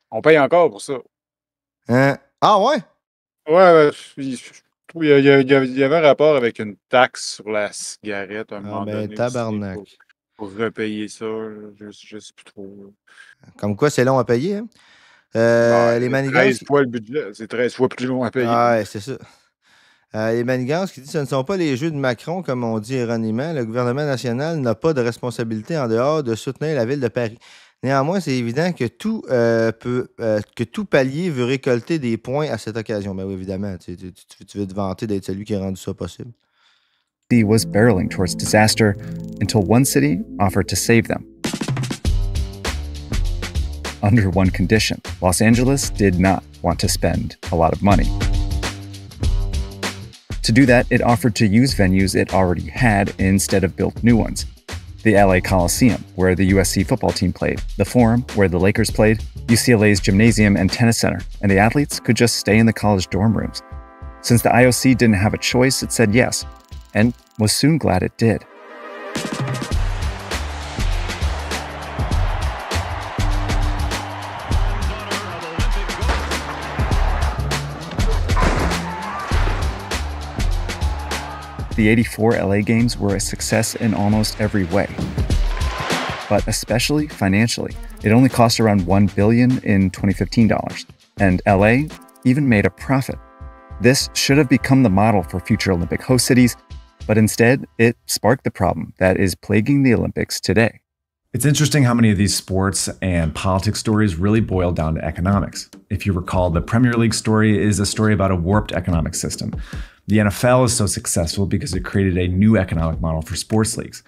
On paye encore pour ça. Hein? Ah ouais? Ouais, il y avait un rapport avec une taxe sur la cigarette à un moment donné. Tabarnak. Pour repayer ça, je sais plus trop. Comme quoi, c'est long à payer, hein? Les manigances... 13 fois le budget, c'est 13 fois plus long à payer. Ah ouais, c'est ça. Les manigances qui disent que ce ne sont pas les jeux de Macron, comme on dit erronément. Le gouvernement national n'a pas de responsabilité en dehors de soutenir la ville de Paris. Néanmoins, c'est évident que tout palier veut récolter des points à cette occasion. Ben oui, évidemment, tu veux te vanter d'être celui qui a rendu ça possible. He was barreling towards disaster until one city offered to save them. Under one condition, Los Angeles did not want to spend a lot of money. To do that, it offered to use venues it already had instead of build new ones. The LA Coliseum, where the USC football team played, the Forum, where the Lakers played, UCLA's gymnasium and tennis center, and the athletes could just stay in the college dorm rooms. Since the IOC didn't have a choice, it said yes, and was soon glad it did. The 84 LA Games were a success in almost every way, but especially financially. It only cost around $1 billion in 2015 dollars, and LA even made a profit. This should have become the model for future Olympic host cities, but instead, it sparked the problem that is plaguing the Olympics today. It's interesting how many of these sports and politics stories really boil down to economics. If you recall, the Premier League story is a story about a warped economic system. The NFL is so successful because it created a new economic model for sports leagues.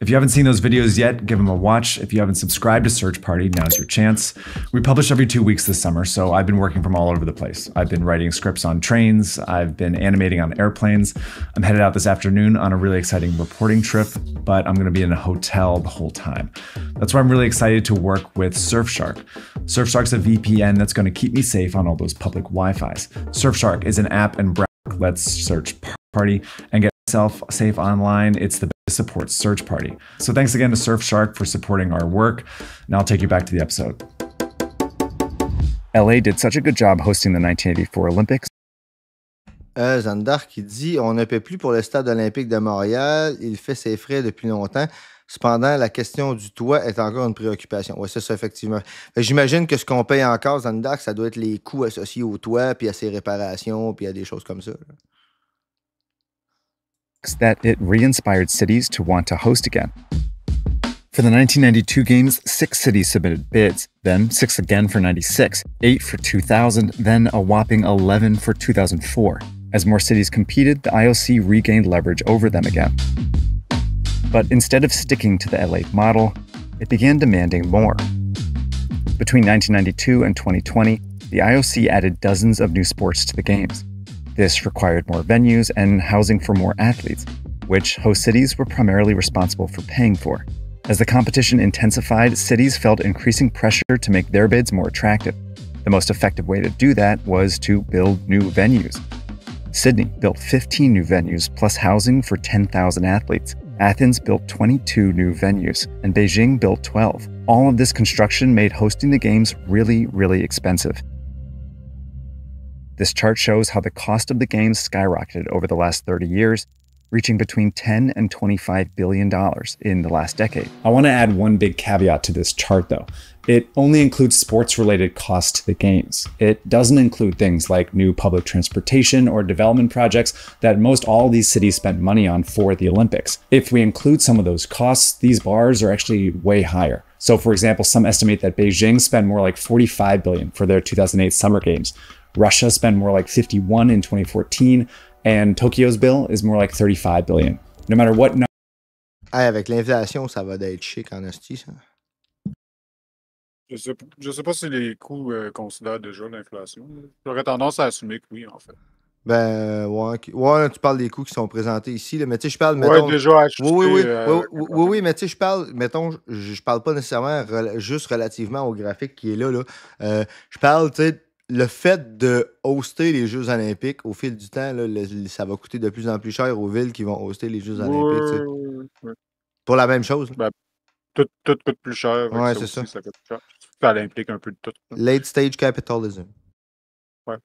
If you haven't seen those videos yet, give them a watch. If you haven't subscribed to Search Party, now's your chance. We publish every 2 weeks this summer, so I've been working from all over the place. I've been writing scripts on trains. I've been animating on airplanes. I'm headed out this afternoon on a really exciting reporting trip, but I'm going to be in a hotel the whole time. That's why I'm really excited to work with Surfshark. Surfshark's a VPN that's going to keep me safe on all those public Wi-Fis. Surfshark is an app and browser. Let's search party and get yourself safe online. It's the best support Search Party. So thanks again to Surfshark for supporting our work. Now I'll take you back to the episode. LA did such a good job hosting the 1984 Olympics. Zandar qui dit « On ne paie plus pour le stade olympique de Montréal. Il fait ses frais depuis longtemps. Cependant, la question du toit est encore une préoccupation. » Oui, c'est ça, effectivement. J'imagine que ce qu'on paye encore, Zandar, ça doit être les coûts associés au toit, puis à ses réparations, puis à des choses comme ça. That it re-inspired cities to want to host again. For the 1992 games, 6 cities submitted bids, then 6 again for 96, 8 for 2000, then a whopping 11 for 2004. As more cities competed, the IOC regained leverage over them again. But instead of sticking to the LA model, it began demanding more. Between 1992 and 2020, the IOC added dozens of new sports to the games. This required more venues and housing for more athletes, which host cities were primarily responsible for paying for. As the competition intensified, cities felt increasing pressure to make their bids more attractive. The most effective way to do that was to build new venues. Sydney built 15 new venues plus housing for 10,000 athletes. Athens built 22 new venues, and Beijing built 12. All of this construction made hosting the games really, really expensive. This chart shows how the cost of the games skyrocketed over the last 30 years, reaching between $10 and $25 billion in the last decade. I want to add one big caveat to this chart, though. It only includes sports-related costs to the games. It doesn't include things like new public transportation or development projects that most all these cities spent money on for the Olympics. If we include some of those costs, these bars are actually way higher. So, for example, some estimate that Beijing spent more like $45 billion for their 2008 Summer Games. Russia spent more like $51 in 2014, and Tokyo's bill is more like $35 billion. No matter what number. Avec l'inflation, ça va d'être chic en esti, ça. Je sais pas si les coûts considèrent déjà l'inflation. J'aurais tendance à assumer que oui, en fait. Ben, ouais, tu parles des coûts qui sont présentés ici, là, mais tu sais, je parle, mettons... Ouais, déjà acheté... Oui, mais tu sais, je parle, mettons, je parle pas nécessairement juste relativement au graphique qui est là. Je parle, tu sais, le fait de hoster les Jeux olympiques, au fil du temps, là, ça va coûter de plus en plus cher aux villes qui vont hoster les Jeux olympiques, tu sais. Pour la même chose. Ben, tout coûte plus cher. Ouais, c'est ça. Ça coûte plus cher. Ça implique un peu de tout. Late stage capitalism. Ouais.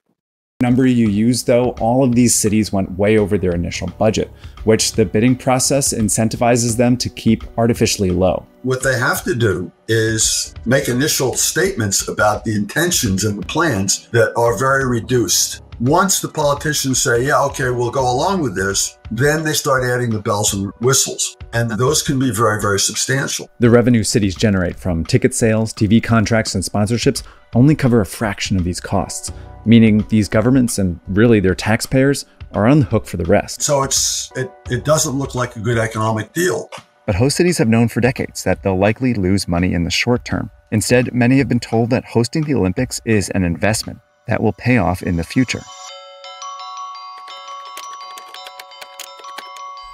Number you use, though, all of these cities went way over their initial budget, which the bidding process incentivizes them to keep artificially low. What they have to do is make initial statements about the intentions and the plans that are very reduced. Once the politicians say, yeah, okay, we'll go along with this, then they start adding the bells and whistles. And those can be very, very substantial. The revenue cities generate from ticket sales, TV contracts, and sponsorships only cover a fraction of these costs, meaning these governments and really their taxpayers are on the hook for the rest. So it doesn't look like a good economic deal. But host cities have known for decades that they'll likely lose money in the short term. Instead, many have been told that hosting the Olympics is an investment that will pay off in the future.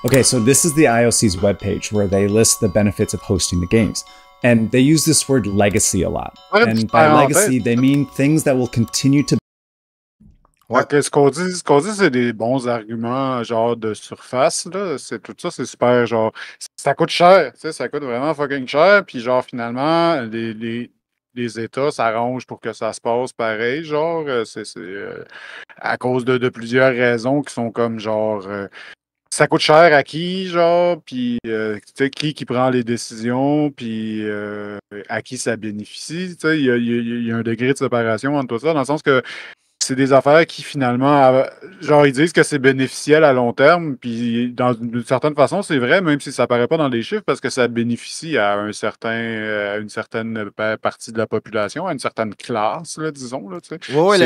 Okay, so this is the IOC's webpage where they list the benefits of hosting the games. And they use this word legacy a lot. And by legacy, they mean things that will continue to... Ouais. Ce qu'on dit, c'est des bons arguments, genre, de surface, là. Tout ça, c'est super, genre, ça coûte cher, tu sais, ça coûte vraiment fucking cher, puis genre, finalement, les États s'arrangent pour que ça se passe pareil, genre, c'est à cause de plusieurs raisons qui sont comme, genre, ça coûte cher à qui, genre, puis, tu sais, qui prend les décisions, puis à qui ça bénéficie, tu sais, il y a un degré de séparation entre tout ça, dans le sens que c'est des affaires qui, finalement, genre, ils disent que c'est bénéficiel à long terme, puis d'une certaine façon, c'est vrai, même si ça apparaît pas dans les chiffres, parce que ça bénéficie à une certaine partie de la population, à une certaine classe, là, disons, là, tu sais. Oui,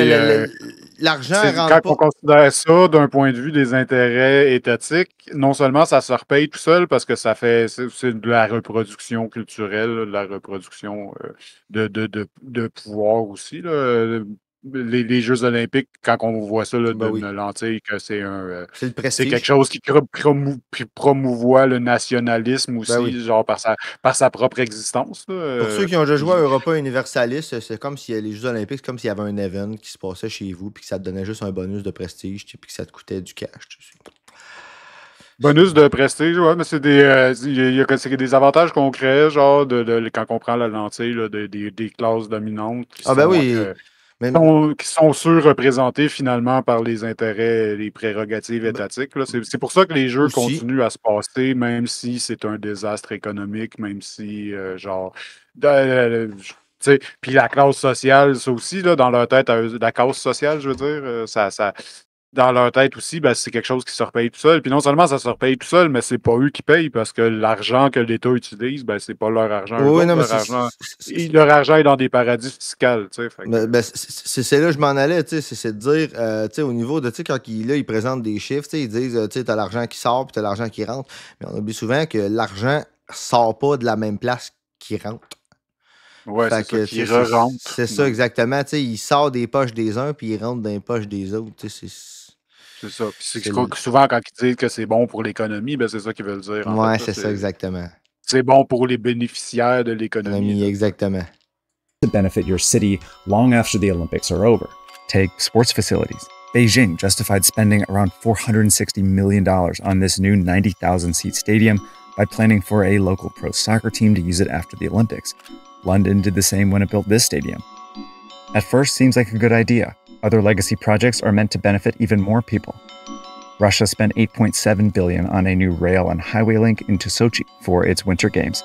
l'argent Quand rentre on considère ça d'un point de vue des intérêts étatiques, non seulement ça se repaye tout seul, parce que c'est de la reproduction culturelle, de la reproduction de pouvoir aussi, là. Les Jeux olympiques, quand on voit ça là, d'une lentille, que c'est quelque chose qui promouvoit le nationalisme aussi, genre par sa propre existence. Là. Pour ceux qui ont déjà joué à Europa Universalis, c'est comme si les Jeux olympiques, c'est comme s'il y avait un event qui se passait chez vous, puis que ça te donnait juste un bonus de prestige, puis que ça te coûtait du cash. Tu sais. Bonus de prestige, ouais, mais c'est des avantages concrets, genre quand on prend la lentille, là, des classes dominantes. Qui sont surreprésentées finalement par les intérêts, les prérogatives étatiques. Là. C'est pour ça que les jeux continuent à se passer, même si c'est un désastre économique, même si, puis la classe sociale, ça aussi, là, dans leur tête, la classe sociale, je veux dire, dans leur tête aussi, ben, c'est quelque chose qui se repaye tout seul. Puis non seulement ça se repaye tout seul, mais c'est pas eux qui payent parce que l'argent que l'État utilise, ben, c'est pas leur argent. Oui, leur argent est dans des paradis fiscaux. C'est là que je m'en allais, c'est de dire, au niveau de, quand ils présentent des chiffres, ils disent, tu as l'argent qui sort puis tu as l'argent qui rentre. Mais on oublie souvent que l'argent sort pas de la même place qu'il rentre. Oui, c'est ça, qui re-rentre. C'est ça, exactement. Il sort des poches des uns puis il rentre dans les poches des autres. C'est ça. Souvent, quand ils disent que c'est bon pour l'économie, ben, c'est ça qu'ils veulent dire. Oui, c'est ça, exactement. C'est bon pour les bénéficiaires de l'économie. Exactement. To benefit your city long after the Olympics are over. Take sports facilities. Beijing justified spending around $460 million on this new 90,000-seat stadium by planning for a local pro soccer team to use it after the Olympics. London did the same when it built this stadium. At first, seems like a good idea, Other legacy projects are meant to benefit even more people. Russia spent $8.7 billion on a new rail and highway link into Sochi for its Winter Games.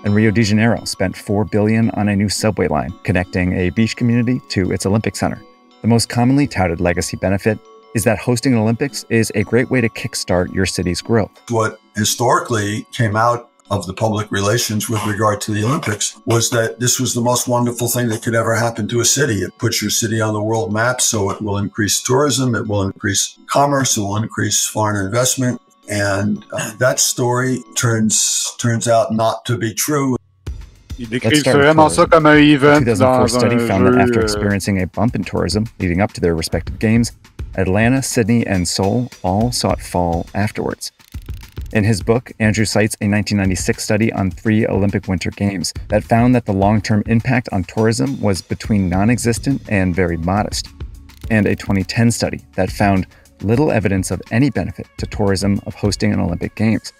And Rio de Janeiro spent $4 billion on a new subway line connecting a beach community to its Olympic Center. The most commonly touted legacy benefit is that hosting an Olympics is a great way to kickstart your city's growth. What historically came out of the public relations with regard to the Olympics was that this was the most wonderful thing that could ever happen to a city. It puts your city on the world map, so it will increase tourism, it will increase commerce, it will increase foreign investment. And that story turns out not to be true. Ils décrivent vraiment ça comme un event. A 2004 study found that after experiencing a bump in tourism leading up to their respective games, Atlanta, Sydney, and Seoul all saw it fall afterwards. In his book, Andrew cites a 1996 study on 3 Olympic Winter Games that found that the long-term impact on tourism was between non-existent and very modest, and a 2010 study that found little evidence of any benefit to tourism of hosting an Olympic Games,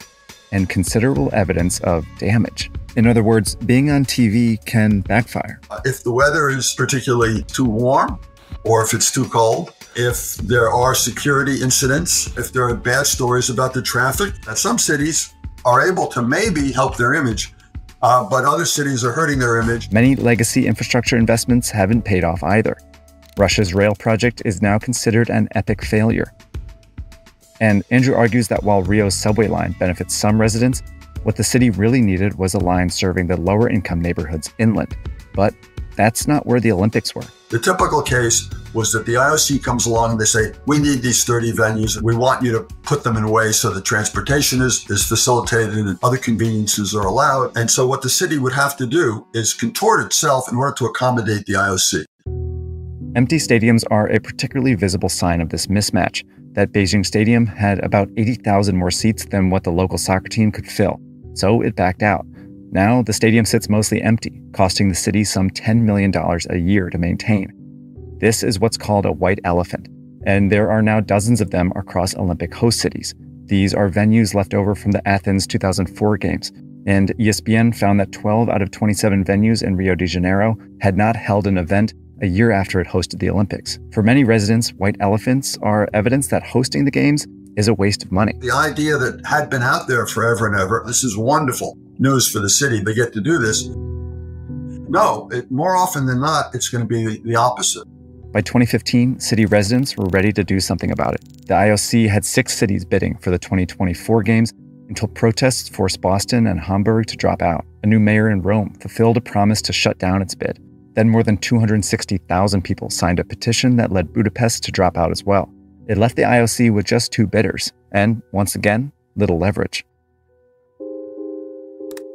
and considerable evidence of damage. In other words, being on TV can backfire. If the weather is particularly too warm, or if it's too cold, if there are security incidents, if there are bad stories about the traffic, some cities are able to maybe help their image, but other cities are hurting their image. Many legacy infrastructure investments haven't paid off either. Russia's rail project is now considered an epic failure. And Andrew argues that while Rio's subway line benefits some residents, what the city really needed was a line serving the lower income neighborhoods inland. But that's not where the Olympics were. The typical case was that the IOC comes along and they say, we need these 30 venues. We want you to put them in a way so that transportation is facilitated and other conveniences are allowed. And so what the city would have to do is contort itself in order to accommodate the IOC. Empty stadiums are a particularly visible sign of this mismatch, that Beijing Stadium had about 80,000 more seats than what the local soccer team could fill, so it backed out. Now, the stadium sits mostly empty, costing the city some $10 million a year to maintain. This is what's called a white elephant, and there are now dozens of them across Olympic host cities. These are venues left over from the Athens 2004 Games, and ESPN found that 12 out of 27 venues in Rio de Janeiro had not held an event a year after it hosted the Olympics. For many residents, white elephants are evidence that hosting the Games is a waste of money. The idea that had been out there forever and ever, this is wonderful news for the city, they get to do this. No, more often than not, it's going to be the opposite. By 2015, city residents were ready to do something about it. The IOC had 6 cities bidding for the 2024 Games until protests forced Boston and Hamburg to drop out. A new mayor in Rome fulfilled a promise to shut down its bid. Then more than 260,000 people signed a petition that led Budapest to drop out as well. It left the IOC with just 2 bidders, and once again, little leverage.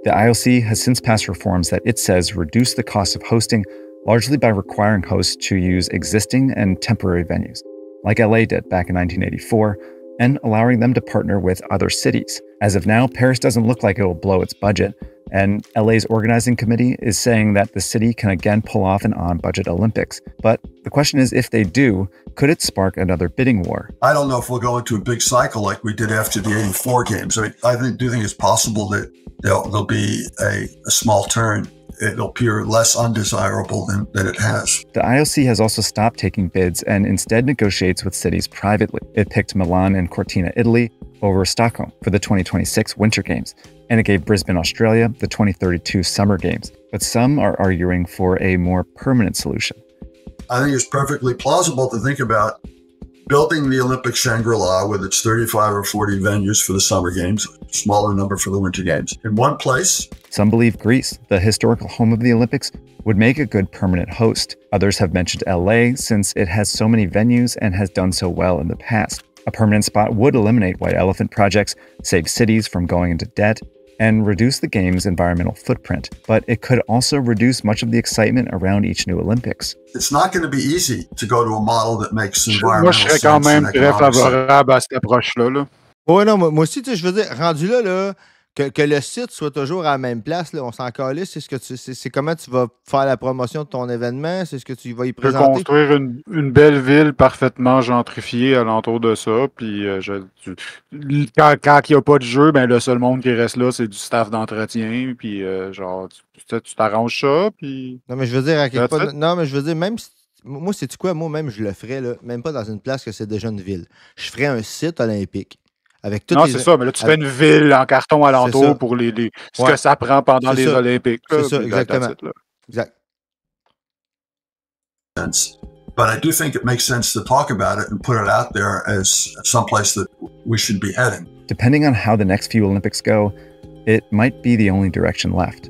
The IOC has since passed reforms that it says reduce the cost of hosting, largely by requiring hosts to use existing and temporary venues, like LA did back in 1984, and allowing them to partner with other cities. As of now, Paris doesn't look like it will blow its budget, and LA's organizing committee is saying that the city can again pull off an on-budget Olympics. But the question is, if they do, could it spark another bidding war? I don't know if we'll go into a big cycle like we did after the 84 Games. I do think it's possible that there'll be a small turn. It'll appear less undesirable than it has. The IOC has also stopped taking bids and instead negotiates with cities privately. It picked Milan and Cortina, Italy, over Stockholm for the 2026 Winter Games, and it gave Brisbane, Australia, the 2032 Summer Games. But some are arguing for a more permanent solution. I think it's perfectly plausible to think about building the Olympic Shangri-La with its 35 or 40 venues for the Summer Games, a smaller number for the Winter Games, in one place. Some believe Greece, the historical home of the Olympics, would make a good permanent host. Others have mentioned LA since it has so many venues and has done so well in the past. A permanent spot would eliminate white elephant projects, save cities from going into debt, and reduce the game's environmental footprint. But it could also reduce much of the excitement around each new Olympics. It's not going to be easy to go to a model that makes environmental sense. Moi, je serais quand même très favorable à cette approche-là. Ouais, non, moi aussi, je veux dire, rendu là, que le site soit toujours à la même place, là, on s'en calisse, c'est comment tu vas faire la promotion de ton événement, c'est ce que tu vas y présenter. Tu peux construire une belle ville parfaitement gentrifiée alentour de ça, puis quand il n'y a pas de jeu, ben le seul monde qui reste là, c'est du staff d'entretien, puis genre, tu t'arranges ça, puis... Non, mais je veux dire, à quelque part, non, mais je veux dire, moi, sais-tu quoi? Moi-même, je le ferais, là, même pas dans une place que c'est déjà une ville. Je ferais un site olympique. Avec toutes Non, les... c'est ça, mais là, tu fais une ville en carton alentour pour ce que ça prend pendant les Olympiques. C'est ça, exactement. Exact. But I do think it makes sense to talk about it and put it out there as someplace that we should be heading. Depending on how the next few Olympics go, it might be the only direction left.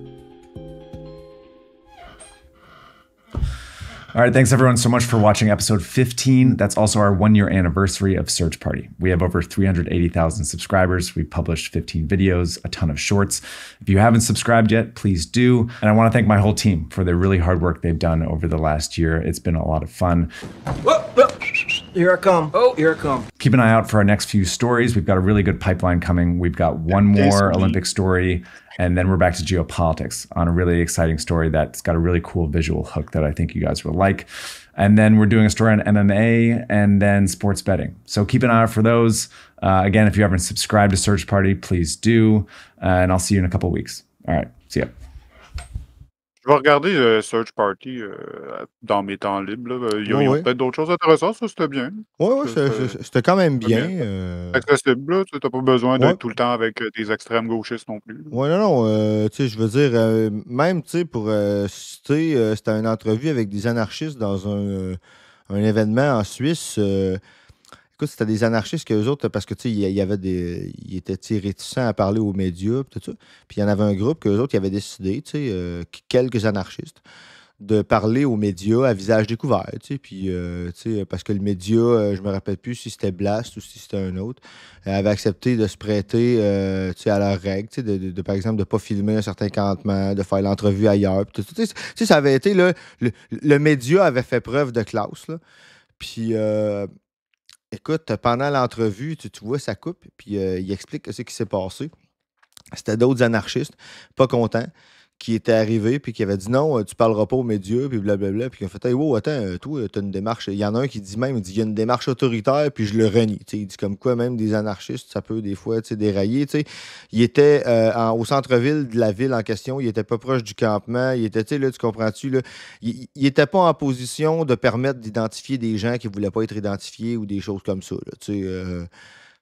All right, thanks everyone so much for watching episode 15. That's also our 1-year anniversary of Search Party. We have over 380,000 subscribers. We've published 15 videos, a ton of shorts. If you haven't subscribed yet, please do. And I want to thank my whole team for the really hard work they've done over the last year. It's been a lot of fun. Whoa, whoa. Here I come. Oh, here I come. Keep an eye out for our next few stories. We've got a really good pipeline coming. We've got one more Olympic story, and then we're back to geopolitics on a really exciting story that's got a really cool visual hook that I think you guys will like. And then we're doing a story on MMA and then sports betting. So keep an eye out for those. Again, if you haven't subscribed to Search Party, please do. And I'll see you in a couple of weeks. All right, see ya. Je vais regarder Search Party dans mes temps libres. Là. Il y a peut-être d'autres choses intéressantes, ça c'était bien. Oui, c'était quand même bien. Accessible, tu n'as pas besoin d'être tout le temps avec des extrêmes gauchistes non plus. Oui, non, tu sais, je veux dire, même, tu sais, pour citer, c'était une entrevue avec des anarchistes dans un événement en Suisse. Écoute, c'était des anarchistes qu'eux autres, parce que, tu sais, ils étaient réticents à parler aux médias, tout ça. Puis il y en avait un groupe qu'eux autres, ils avaient décidé, tu sais, quelques anarchistes, de parler aux médias à visage découvert, tu sais. Puis, tu sais, parce que le média, je me rappelle plus si c'était Blast ou si c'était un autre, avait accepté de se prêter, tu sais, à leurs règles, tu sais, par exemple, de ne pas filmer un certain campement, de faire l'entrevue ailleurs. Puis, tu sais, ça avait été, là, le média avait fait preuve de classe, là. Puis, écoute, pendant l'entrevue, tu vois, ça coupe, puis il explique ce qui s'est passé. C'était d'autres anarchistes, pas contents, qui étaient arrivés, puis qui avaient dit non, tu parleras pas aux médias, puis blablabla. Puis ils ont fait, hey, wow, attends, toi, t'as une démarche. Il y en a un qui dit même, il y a une démarche autoritaire, puis je le renie. T'sais, il dit comme quoi, même des anarchistes, ça peut des fois dérailler. T'sais. Il était au centre-ville de la ville en question, il était pas proche du campement, il était, tu sais, là, tu comprends-tu, là, il était pas en position de permettre d'identifier des gens qui voulaient pas être identifiés ou des choses comme ça. Là,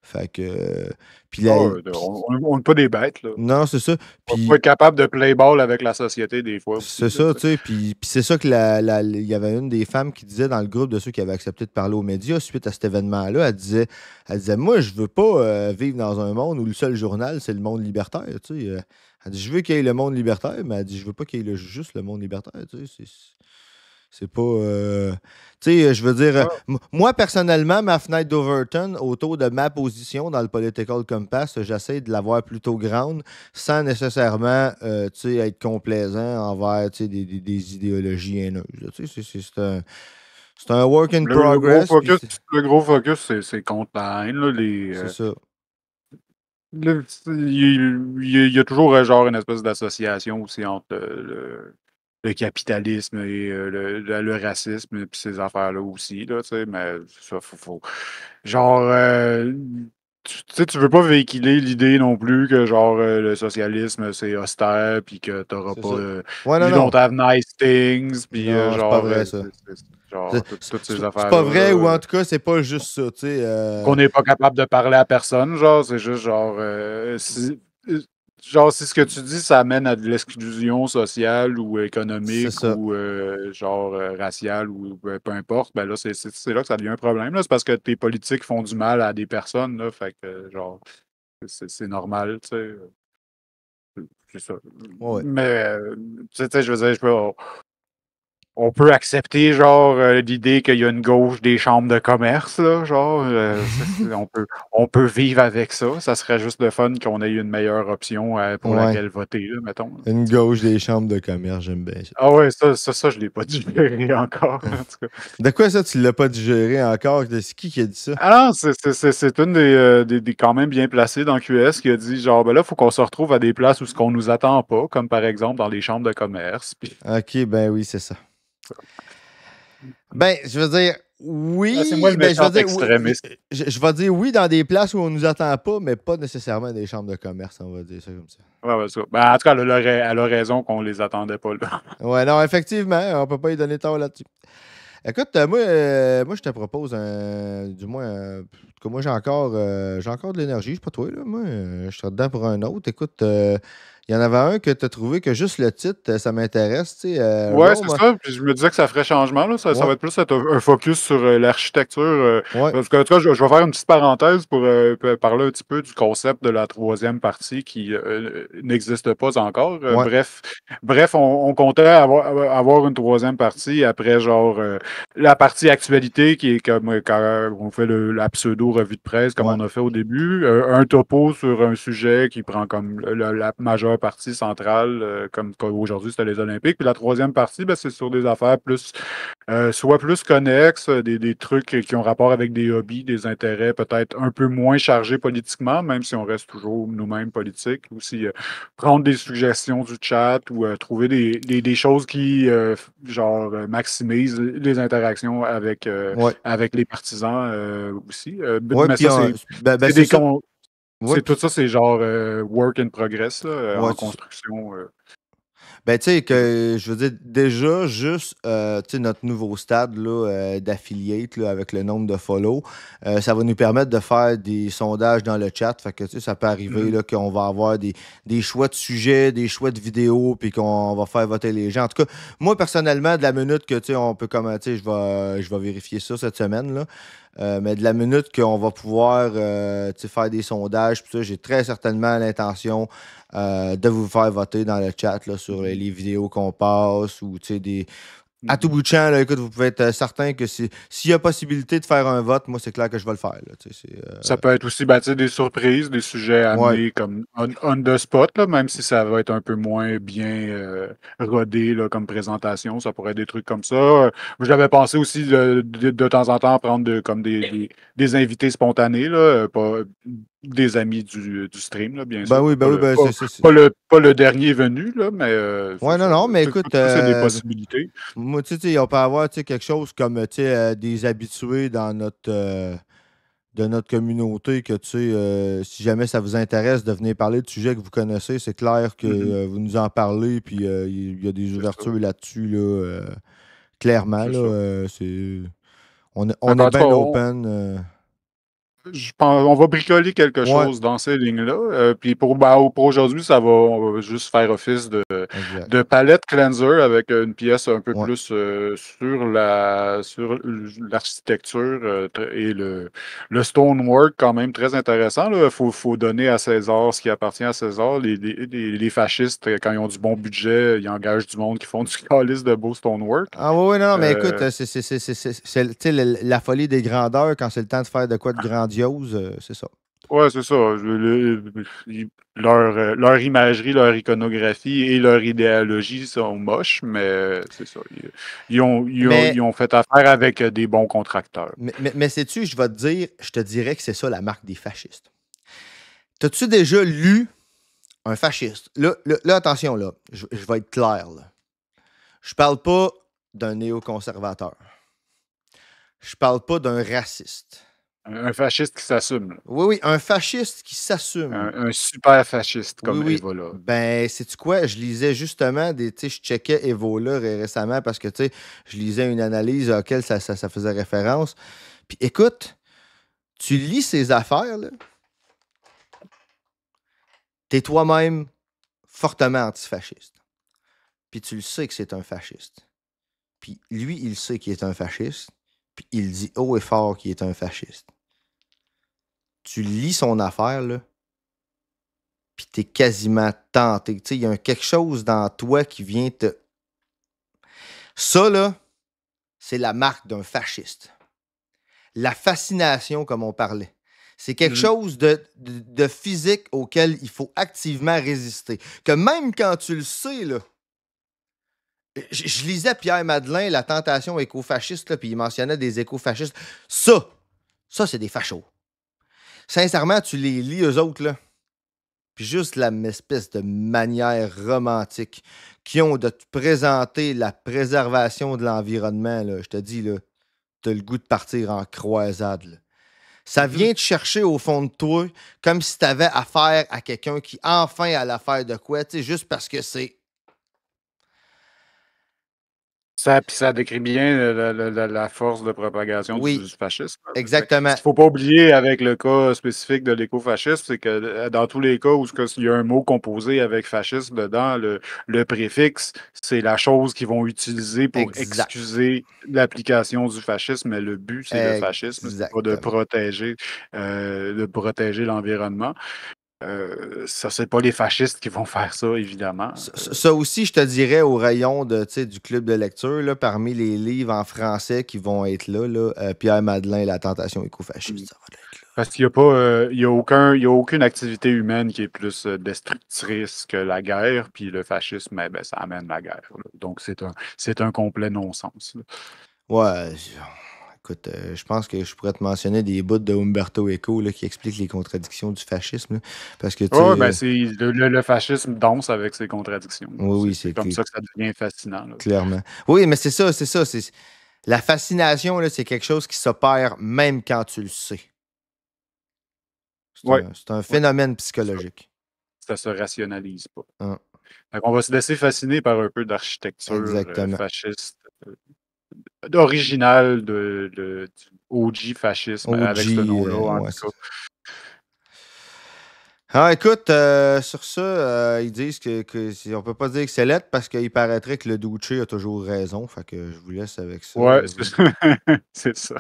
fait que. Puis là, on n'est pas des bêtes, là. Non, c'est ça. On peut être capable de play ball avec la société des fois. C'est ça, tu sais. Puis c'est ça que il y avait une des femmes qui disait dans le groupe de ceux qui avaient accepté de parler aux médias suite à cet événement-là. Elle disait moi, je veux pas vivre dans un monde où le seul journal, c'est le monde libertaire, tu sais. Elle dit, je veux qu'il y ait le monde libertaire, mais elle dit, je veux pas qu'il y ait juste le monde libertaire, tu sais. C'est pas. Tu sais, je veux dire, moi, personnellement, ma fenêtre d'Overton, autour de ma position dans le Political Compass, j'essaie de l'avoir plutôt grande sans nécessairement tu sais, être complaisant envers tu sais, des idéologies haineuses. Tu sais, c'est un work in progress. Le gros focus, c'est contre la haine. C'est ça. Il y a toujours genre une espèce d'association aussi entre le capitalisme et le racisme et ces affaires-là aussi, là, tu sais, mais ça, faut genre, tu veux pas véhiculer l'idée non plus que, genre, le socialisme, c'est austère, puis que t'auras pas, you don't have nice things, puis genre, c'est pas vrai, ça. Genre, toutes ces affaires-là. C'est pas vrai, ou en tout cas, c'est pas juste ça, tu sais. Qu'on n'est pas capable de parler à personne, genre, c'est juste, genre, genre, si ce que tu dis, ça amène à de l'exclusion sociale ou économique ou genre raciale ou peu importe, ben là, c'est là que ça devient un problème. C'est parce que tes politiques font du mal à des personnes, là, fait que, genre, c'est normal, tu sais. C'est ça. Ouais. Mais, tu sais, je veux dire, on peut accepter, genre, l'idée qu'il y a une gauche des chambres de commerce, là, genre, on peut vivre avec ça. Ça serait juste le fun qu'on ait une meilleure option pour laquelle voter, là, mettons. Une gauche des chambres de commerce, j'aime bien ça. Ah ouais, ça je l'ai pas digéré encore, en tout cas. De quoi ça, tu l'as pas digéré encore? C'est qui a dit ça? Ah non, c'est une des quand même bien placées dans QS qui a dit, genre, ben là, il faut qu'on se retrouve à des places où ce qu'on nous attend pas, comme par exemple dans les chambres de commerce. Puis... OK, ben oui, c'est ça. Ben, je veux dire, oui. C'est moi le méchant extrémiste. Je vais dire oui dans des places où on nous attend pas, mais pas nécessairement des chambres de commerce, on va dire ça comme ça. Ouais, ça. Ben, en tout cas, elle a raison qu'on les attendait pas là. Ouais, non, effectivement, on peut pas y donner tort là-dessus. Écoute, moi, je te propose du moins, en tout cas, moi, j'ai encore de l'énergie, je sais pas toi, là. Moi, je serais dedans pour un autre. Écoute, il y en avait un que tu as trouvé que juste le titre, ça m'intéresse, tu sais. Ouais, c'est ça. Puis je me disais que ça ferait changement. Là. Ça Ouais. va être plus un focus sur l'architecture. Ouais. Parce que, en tout cas, je vais faire une petite parenthèse pour parler un petit peu du concept de la troisième partie qui n'existe pas encore. Ouais. Bref, on comptait avoir une troisième partie après, genre, la partie actualité qui est comme quand on fait la pseudo-revue de presse, comme Ouais. on a fait au début. Un topo sur un sujet qui prend comme la majeure partie centrale, comme aujourd'hui, c'était les Olympiques. Puis la troisième partie, ben, c'est sur des affaires plus, soit plus connexes, des trucs qui ont rapport avec des hobbies, des intérêts peut-être un peu moins chargés politiquement, même si on reste toujours nous-mêmes politiques. Aussi, prendre des suggestions du chat ou trouver des choses qui, genre, maximisent les interactions avec, Ouais. avec les partisans aussi. Ouais, Mais puis ça, c'est ça. Ouais, tout ça, c'est genre work in progress là, ouais, en construction. ben, tu sais, que je veux dire, déjà, juste tu sais, notre nouveau stade d'affiliate là, avec le nombre de follow, ça va nous permettre de faire des sondages dans le chat. Fait que tu sais, ça peut arriver là, qu'on va avoir des choix de sujets, des choix de vidéos, puis qu'on va faire voter les gens. En tout cas, moi, personnellement, de la minute que tu sais, on peut commenter, je vais vérifier ça cette semaine, là. Mais de la minute qu'on va pouvoir tu sais, faire des sondages, puis ça, j'ai très certainement l'intention de vous faire voter dans le chat là, sur les vidéos qu'on passe ou tu sais, à tout bout de champ, là, écoute, vous pouvez être certain que s'il y a possibilité de faire un vote, moi, c'est clair que je vais le faire. Là, tu sais, Ça peut être aussi des surprises, des sujets amenés comme on the spot, là, même si ça va être un peu moins bien rodé là, comme présentation. Ça pourrait être des trucs comme ça. J'avais pensé aussi de temps en temps à prendre comme des invités spontanés, là, pas des amis du stream, là, bien sûr. Oui, c'est Pas le dernier venu, là, mais ouais, non, mais écoute, ça, c'est des possibilités. Moi, tu sais, on peut avoir quelque chose comme des habitués dans de notre communauté que, tu sais, si jamais ça vous intéresse de venir parler de sujets que vous connaissez, c'est clair que vous nous en parlez, puis il y a des ouvertures là-dessus, là, clairement. Là, on est bien open. Je pense, on va bricoler quelque chose dans ces lignes-là. Puis pour aujourd'hui, on va juste faire office de palette cleanser avec une pièce un peu plus sur l'architecture et le stonework quand même très intéressant. Il faut donner à César ce qui appartient à César. Les fascistes, quand ils ont du bon budget, ils engagent du monde qui font du calice de beau stonework. Ah oui, non, mais écoute, c'est la folie des grandeurs quand c'est le temps de faire de quoi de grandiose, c'est ça. Ouais, c'est ça. Leur imagerie, leur iconographie et leur idéologie sont moches, mais c'est ça. Ils ont fait affaire avec des bons contracteurs. Mais sais-tu, je te dirais que c'est ça la marque des fascistes. T'as-tu déjà lu un fasciste? Là attention, là, je vais être clair, là. Je parle pas d'un néoconservateur. Je parle pas d'un raciste. Un fasciste qui s'assume. Oui, un fasciste qui s'assume. Un super fasciste comme Evola. Ben, sais-tu quoi? Je lisais justement je checkais Evola récemment parce que, tu sais, je lisais une analyse à laquelle ça faisait référence. Puis écoute, tu lis ces affaires, là, t'es toi-même fortement antifasciste. Puis tu le sais que c'est un fasciste. Puis lui, il sait qu'il est un fasciste. Puis il dit haut et fort qu'il est un fasciste. Tu lis son affaire, là, puis t'es quasiment tenté. Tu sais, il y a quelque chose dans toi qui vient te... Ça, là, c'est la marque d'un fasciste. La fascination, comme on parlait. C'est quelque chose de physique auquel il faut activement résister. Que même quand tu le sais, là, je lisais Pierre Madeleine, La tentation écofasciste, puis il mentionnait des écofascistes. Ça, c'est des fachos. Sincèrement, tu les lis, eux autres, là. Puis juste la espèce de manière romantique qu'ils ont de te présenter la préservation de l'environnement, là, je te dis, là, t'as le goût de partir en croisade, là. Ça vient te chercher au fond de toi, comme si t'avais affaire à quelqu'un qui enfin a l'affaire de quoi, tu sais, juste parce que c'est... Ça décrit bien la force de propagation du fascisme. Exactement. Ce qu'il ne faut pas oublier avec le cas spécifique de l'écofascisme, c'est que dans tous les cas où il y a un mot composé avec fascisme dedans, le préfixe, c'est la chose qu'ils vont utiliser pour excuser l'application du fascisme, mais le but, c'est le fascisme, c'est pas de protéger l'environnement. Ça, c'est pas les fascistes qui vont faire ça, évidemment. Ça aussi, je te dirais, au rayon du club de lecture, là, parmi les livres en français qui vont être là, Pierre Madeleine, La tentation écofasciste, ça va être là. Parce qu'il n'y a aucune activité humaine qui est plus destructrice que la guerre, puis le fascisme, ça amène la guerre. Là. Donc, c'est un complet non-sens. Là. Ouais, écoute, je pense que je pourrais te mentionner des bouts de Umberto Eco là, qui expliquent les contradictions du fascisme. Là, parce que, le fascisme danse avec ses contradictions. Oui, c'est comme ça que ça devient fascinant. Là. Clairement. Oui, mais c'est ça. La fascination, là, c'est quelque chose qui s'opère même quand tu le sais. C'est un phénomène psychologique. Ça se rationalise pas. Hein. On va se laisser fasciner par un peu d'architecture fasciste. Original du OG fascisme avec ce nom-là, en tout cas. Ah, écoute, sur ça, ils disent on peut pas dire que c'est lettre parce qu'il paraîtrait que le Duce a toujours raison. Fait que je vous laisse avec ça. Ouais, c'est ça.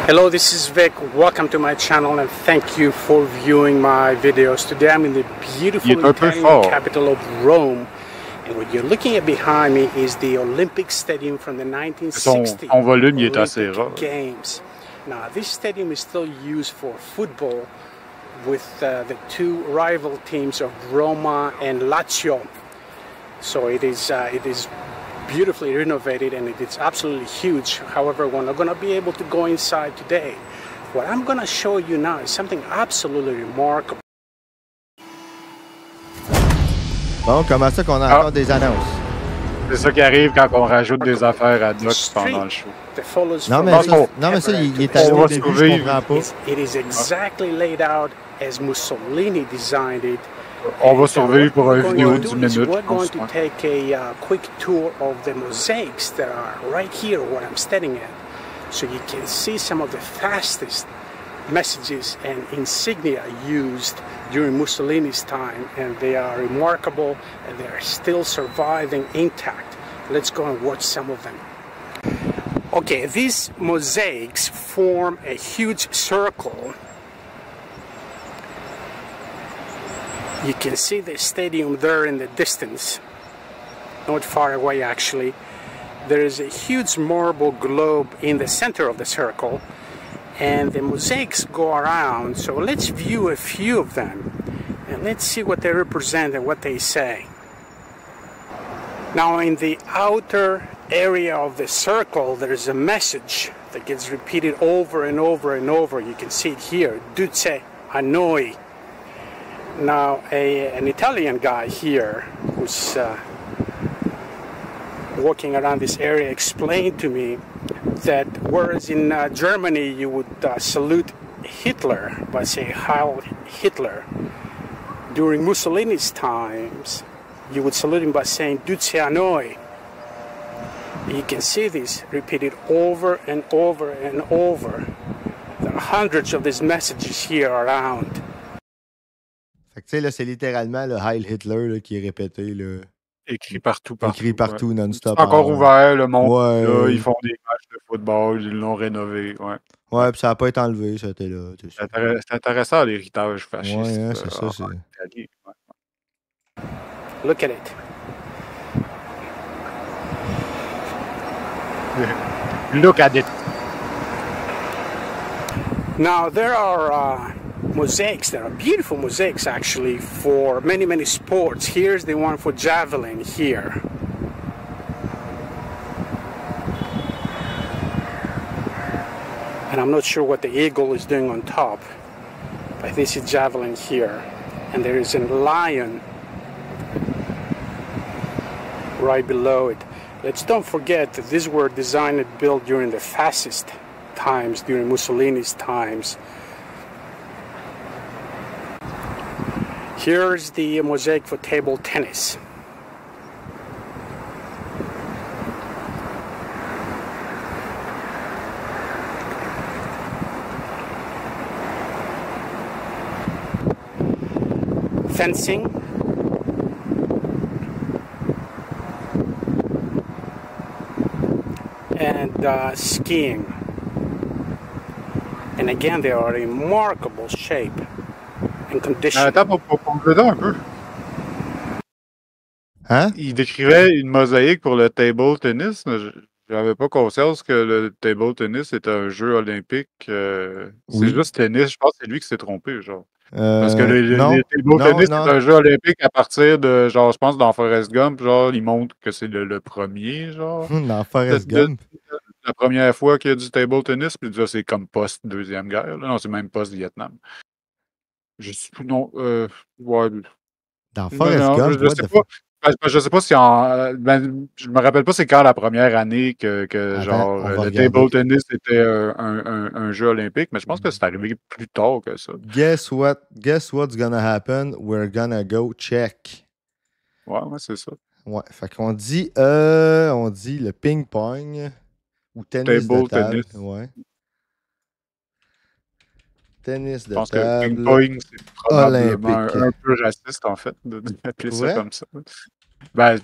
Hello, this is Vic. Welcome to my channel and thank you for viewing my videos. Today I'm in the beautiful Italian capital of Rome. And what you're looking at behind me is the Olympic Stadium from the 1960 Olympic Games. Now, this stadium is still used for football with the two rival teams of Roma and Lazio. So it is beautifully renovated and it is absolutely huge. However, we're not going to be able to go inside today. What I'm going to show you now is something absolutely remarkable. Bon, comment ça qu'on a encore des annonces? C'est ça qui arrive quand on rajoute des affaires à Doc pendant le show. Non, mais ça, il est allé au début, je comprends pas. It is exactly laid out as Mussolini designed it. On va survivre pour une vidéo d'1 minute. We're going to take a quick tour of the mosaics that are right here where I'm standing at. So you can see some of the fastest messages and insignia used during Mussolini's time, and they are remarkable and they are still surviving intact. Let's go and watch some of them. Okay, these mosaics form a huge circle. You can see the stadium there in the distance, not far away actually. There is a huge marble globe in the center of the circle, and the mosaics go around. So let's view a few of them and let's see what they represent and what they say. Now in the outer area of the circle there is a message that gets repeated over and over and over. You can see it here, Duce a noi. Now an Italian guy here who's walking around this area explained to me that whereas in Germany you would salute Hitler by saying Heil Hitler, during Mussolini's times you would salute him by saying Duce a noi. You can see this repeated over and over and over. There are hundreds of these messages here around. Fait que tu sais, là, c'est littéralement le Heil Hitler là, qui est répété. Là. Écrit partout. Écrit partout, non-stop. C'est encore ouvert, le monde. Là, ils font des matchs de football, ils l'ont rénové. Ouais, puis ça n'a pas été enlevé, ça était là. C'est intéressant, l'héritage fasciste. Ouais, c'est ça. Look at it. Look at it. Now, there are mosaics. There are beautiful mosaics, actually, for many, many sports. Here's the one for javelin here. And I'm not sure what the eagle is doing on top, but this is javelin here. And there is a lion right below it. Let's don't forget that these were designed and built during the fascist times, during Mussolini's times. Here's the mosaic for table tennis. fencing, and skiing. And again, they are in remarkable shape and condition. Attends, pour me un peu. Hein? Il décrivait une mosaïque pour le table tennis, mais j'avais pas conscience que le table tennis était un jeu olympique. C'est juste tennis. Je pense que c'est lui qui s'est trompé, genre. Parce que le table tennis, c'est un jeu olympique à partir de, genre, je pense, dans Forrest Gump, genre, il montre que c'est le premier, genre. Dans Forrest Gump. La première fois qu'il y a du table tennis, puis là, c'est comme post-deuxième guerre. Là. Non, c'est même post-Vietnam. Je suis non, ouais. Dans Forrest Gump, je sais pas. Je sais pas si je me rappelle pas c'est quand la première année que genre le table tennis était un jeu olympique, mais je pense que c'est arrivé plus tard que ça. Guess what's gonna happen? We're gonna go check. Ouais, c'est ça. Ouais, fait qu'on dit le ping-pong ou tennis de table. Tennis. Ouais. Tennis de table. Je pense que ping-pong, c'est probablement un peu raciste, en fait, d'appeler ça comme ça. Ben,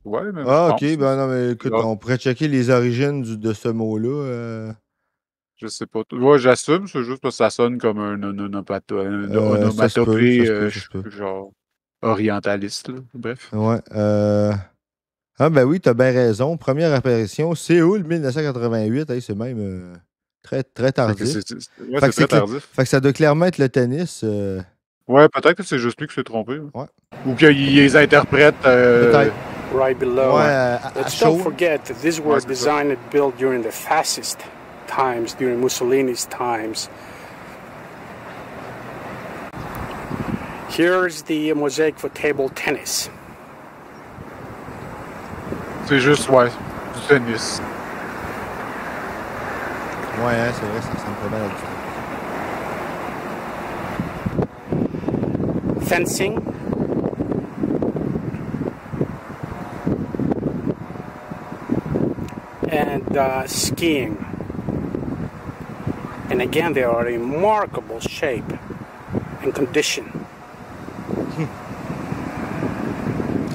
ouais, mais ok, ben non, mais écoute, on pourrait checker les origines de ce mot-là. Je sais pas. Ouais, j'assume, c'est juste parce que ça sonne comme un onomatopée, genre orientaliste, là. Bref. Ouais. Ah, ben oui, t'as bien raison. Première apparition, Séoul, 1988. Hey, c'est même... très, très tardif. C'est très tardif. Fait que ça doit clairement être le tennis. Ouais, peut-être que c'est juste lui qui s'est trompé. Ouais. Ou qu'ils les interprètent. Right below. Let's don't forget that these were designed and built during the fascist times, during Mussolini's times. Here's the mosaic for table tennis. C'est juste, ouais, du tennis. Ouais, hein, c'est vrai, ça ressemble pas mal à du fencing, and skiing. And again, they are in remarkable shape and condition.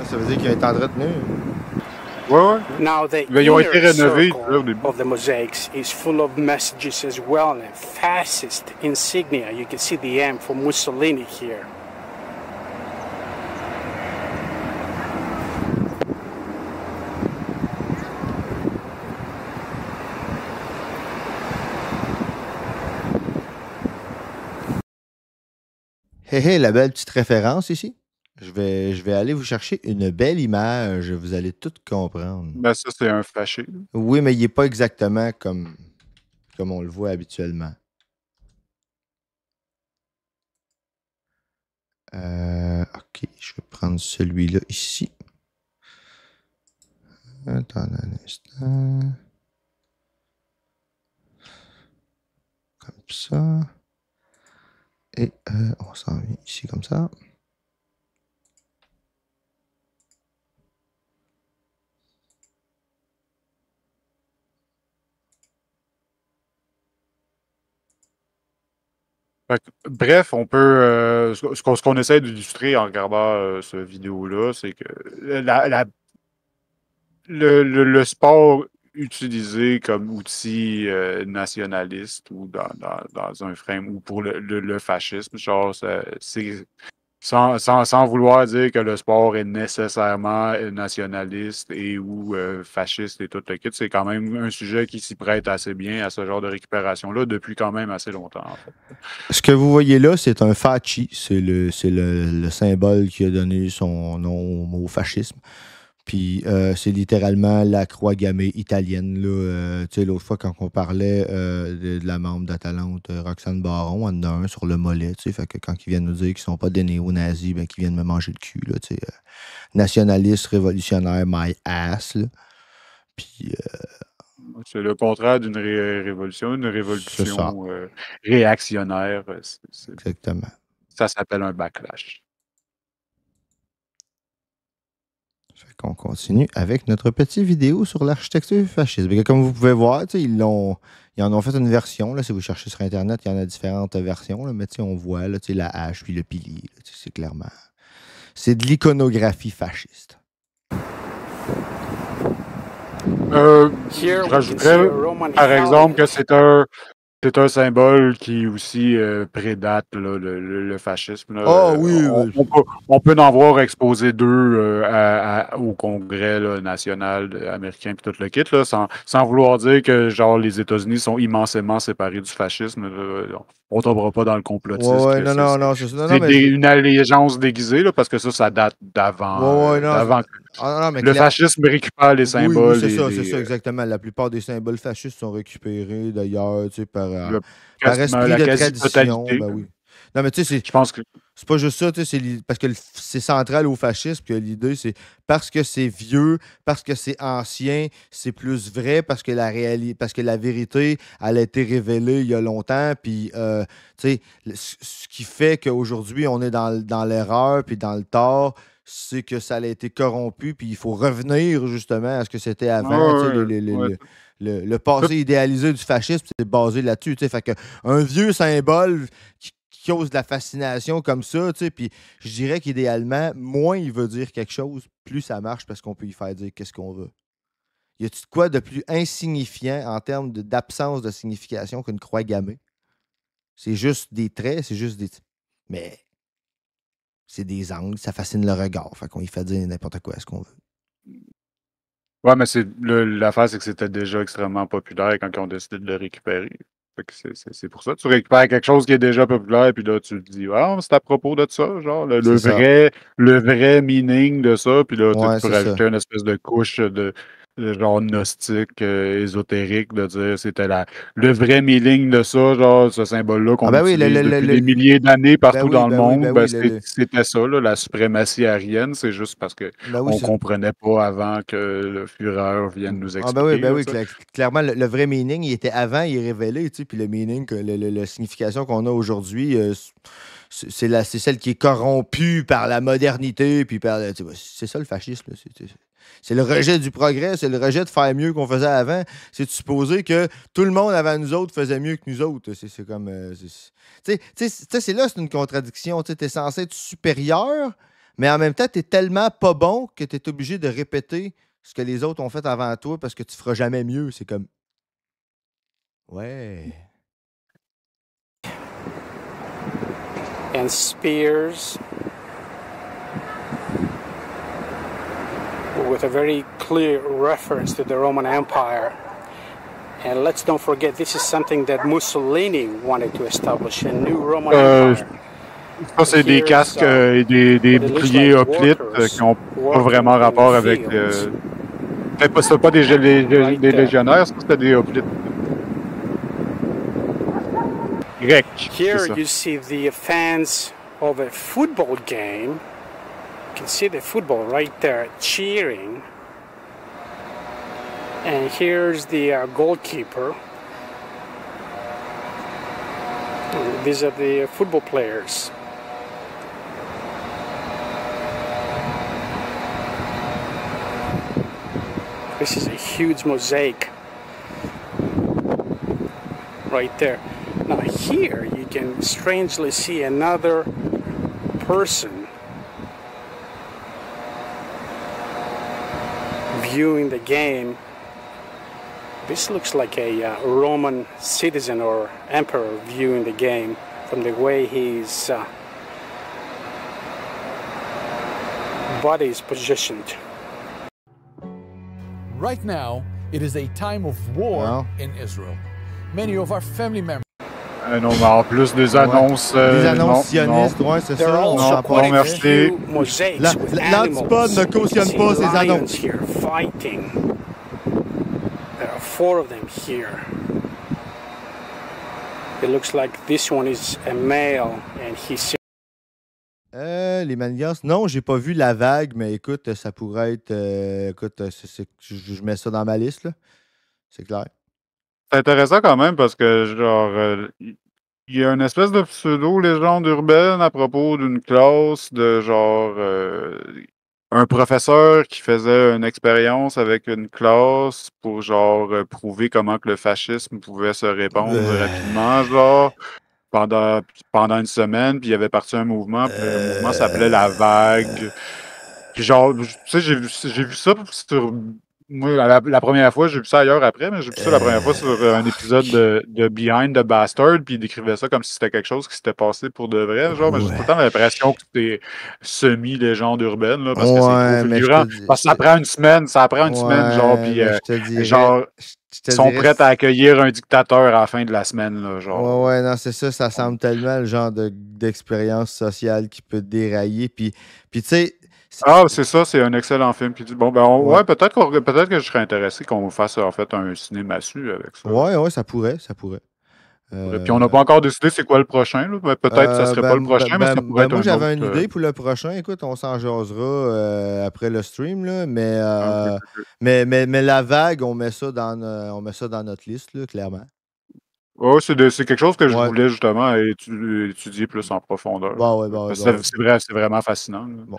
Ça veut dire qu'il est entretenu. Ouais. Now the inner circle of the mosaics is full of messages as well, and fascist insignia. You can see the M for Mussolini here. Hé, la belle petite référence ici. Je vais aller vous chercher une belle image. Vous allez tout comprendre. Ben ça, c'est un fâché. Oui, mais il n'est pas exactement comme on le voit habituellement. OK, je vais prendre celui-là ici. Attends un instant. Comme ça. Et on s'en vient ici comme ça. Bref, on peut. Ce qu'on essaie d'illustrer en regardant ce vidéo-là, c'est que le sport utilisé comme outil nationaliste ou dans un frame ou pour le fascisme, genre, c'est sans vouloir dire que le sport est nécessairement nationaliste et ou fasciste et tout le kit, c'est quand même un sujet qui s'y prête assez bien à ce genre de récupération-là depuis quand même assez longtemps, en fait. Ce que vous voyez là, c'est un faci. C'est le symbole qui a donné son nom au fascisme. Puis c'est littéralement la croix gammée italienne. Tu sais, l'autre fois, quand on parlait de la membre d'Atalante, Roxane Baron, on en a un sur le mollet. Tu sais, fait que quand ils viennent nous dire qu'ils sont pas des néo-nazis, ben, qu'ils viennent me manger le cul. Là, tu sais, nationaliste, révolutionnaire, my ass. Là. Puis. C'est le contraire d'une révolution, une révolution réactionnaire. Exactement. Ça s'appelle un backlash. Fait qu'on continue avec notre petite vidéo sur l'architecture fasciste. Comme vous pouvez voir, ils en ont fait une version. Là, si vous cherchez sur Internet, il y en a différentes versions. Là, mais on voit là, la hache puis le pilier. Là, c'est clairement... C'est de l'iconographie fasciste. Je rajouterais, par exemple, que c'est un symbole qui aussi prédate là, le fascisme. Là. Oui. On peut en voir exposé deux au Congrès là, national américain et tout le kit, là, sans vouloir dire que genre les États-Unis sont immensément séparés du fascisme. Là. On ne tombera pas dans le complotisme. Non, c'est une allégeance déguisée là, parce que ça date d'avant. Le fascisme récupère les symboles. Oui, c'est ça, exactement. La plupart des symboles fascistes sont récupérés d'ailleurs par esprit de tradition. Oui. Non, mais tu sais, je pense que c'est pas juste ça, parce que c'est central au fascisme, que l'idée, c'est parce que c'est vieux, parce que c'est ancien, c'est plus vrai, parce que la vérité, elle a été révélée il y a longtemps, puis, ce qui fait qu'aujourd'hui, on est dans l'erreur, puis dans le tort, c'est que ça a été corrompu, puis il faut revenir, justement, à ce que c'était avant, le passé idéalisé du fascisme, c'est basé là-dessus, fait que un vieux symbole qui cause de la fascination comme ça, puis je dirais qu'idéalement, moins il veut dire quelque chose, plus ça marche parce qu'on peut y faire dire qu'est-ce qu'on veut. Y a-tu de quoi de plus insignifiant en termes d'absence de signification qu'une croix gammée? C'est juste des traits, c'est juste des... Mais c'est des angles, ça fascine le regard, fait qu'on y fait dire n'importe quoi, ce qu'on veut. Ouais, mais l'affaire, c'est que c'était déjà extrêmement populaire quand ils ont décidé de le récupérer. C'est pour ça. Tu récupères quelque chose qui est déjà populaire, puis là, tu te dis, ah, c'est à propos de ça, genre, le vrai meaning de ça, puis là, tu peux rajouter une espèce de couche de genre gnostique, ésotérique, de dire c'était le vrai meaning de ça, genre ce symbole-là qu'on utilise depuis des milliers d'années partout dans le monde, c'était ça, là, la suprématie aryenne, c'est juste parce que on comprenait pas avant que le Führer vienne nous expliquer. Clairement, le vrai meaning, il était avant, il est révélé, puis le meaning, la signification qu'on a aujourd'hui, c'est celle qui est corrompue par la modernité, puis c'est ça le fascisme, c'est le rejet du progrès, c'est le rejet de faire mieux qu'on faisait avant. C'est de supposer que tout le monde avant nous autres faisait mieux que nous autres. C'est comme... c'est là, c'est une contradiction. Tu es censé être supérieur, mais en même temps, tu es tellement pas bon que tu es obligé de répéter ce que les autres ont fait avant toi parce que tu feras jamais mieux. C'est comme... Ouais. And Spears... with a very clear reference to the Roman Empire. And let's don't forget, this is something that Mussolini wanted to establish, a new Roman Empire. Ça, c'est des casques et des boucliers hoplites qui n'ont pas vraiment rapport avec... C'était pas des légionnaires, c'était des hoplites. Grecs. Here you see the fans of a football game. You can see the football right there cheering. And here's the goalkeeper. These are the football players. This is a huge mosaic right there. Now here you can strangely see another person viewing the game. This looks like a Roman citizen or emperor viewing the game from the way his body is positioned. Right now, it is a time of war in Israel. Many of our family members. Non, mais en plus des annonces... des annonces sionistes, ouais, c'est ça. Non, merci. L'Antipode ne cautionne pas ces annonces. There are 4 of them here. It looks like this one is a male and he's... Les manigances, non, j'ai pas vu la vague, mais écoute, ça pourrait être... écoute, je mets ça dans ma liste, là. C'est clair. C'est intéressant quand même parce que, genre, il y a une espèce de pseudo-légende urbaine à propos d'une classe de, genre, un professeur qui faisait une expérience avec une classe pour genre prouver comment que le fascisme pouvait se répandre rapidement, genre pendant une semaine, puis il avait parti un mouvement, puis le mouvement s'appelait La Vague. Puis genre, tu sais, j'ai vu ça sur... Moi, la première fois, j'ai vu ça ailleurs après, mais j'ai vu ça la première fois sur un épisode de Behind the Bastard, puis il décrivait ça comme si c'était quelque chose qui s'était passé pour de vrai, genre, mais j'ai tout le temps l'impression que c'était semi-légende urbaine, là, parce que c'est trop figurant. Parce que ça prend une semaine, genre, puis genre, ils sont prêts à accueillir un dictateur à la fin de la semaine, là, genre. Ouais, non, c'est ça semble tellement le genre d'expérience sociale qui peut dérailler, puis tu sais... Ah, c'est ça, c'est un excellent film. Puis, bon, ben, peut-être que je serais intéressé qu'on fasse en fait un cinéma-su avec ça. Ouais, ça pourrait. Puis on n'a pas encore décidé c'est quoi le prochain. Là. Peut-être que ça serait pas le prochain, mais ça pourrait être moi, un j'avais autre, une idée pour le prochain. Écoute, on s'en jasera après le stream, là, mais La Vague, on met ça dans notre liste, là, clairement. Oui, c'est quelque chose que je voulais justement étudier plus en profondeur. C'est vraiment fascinant. Là. Bon,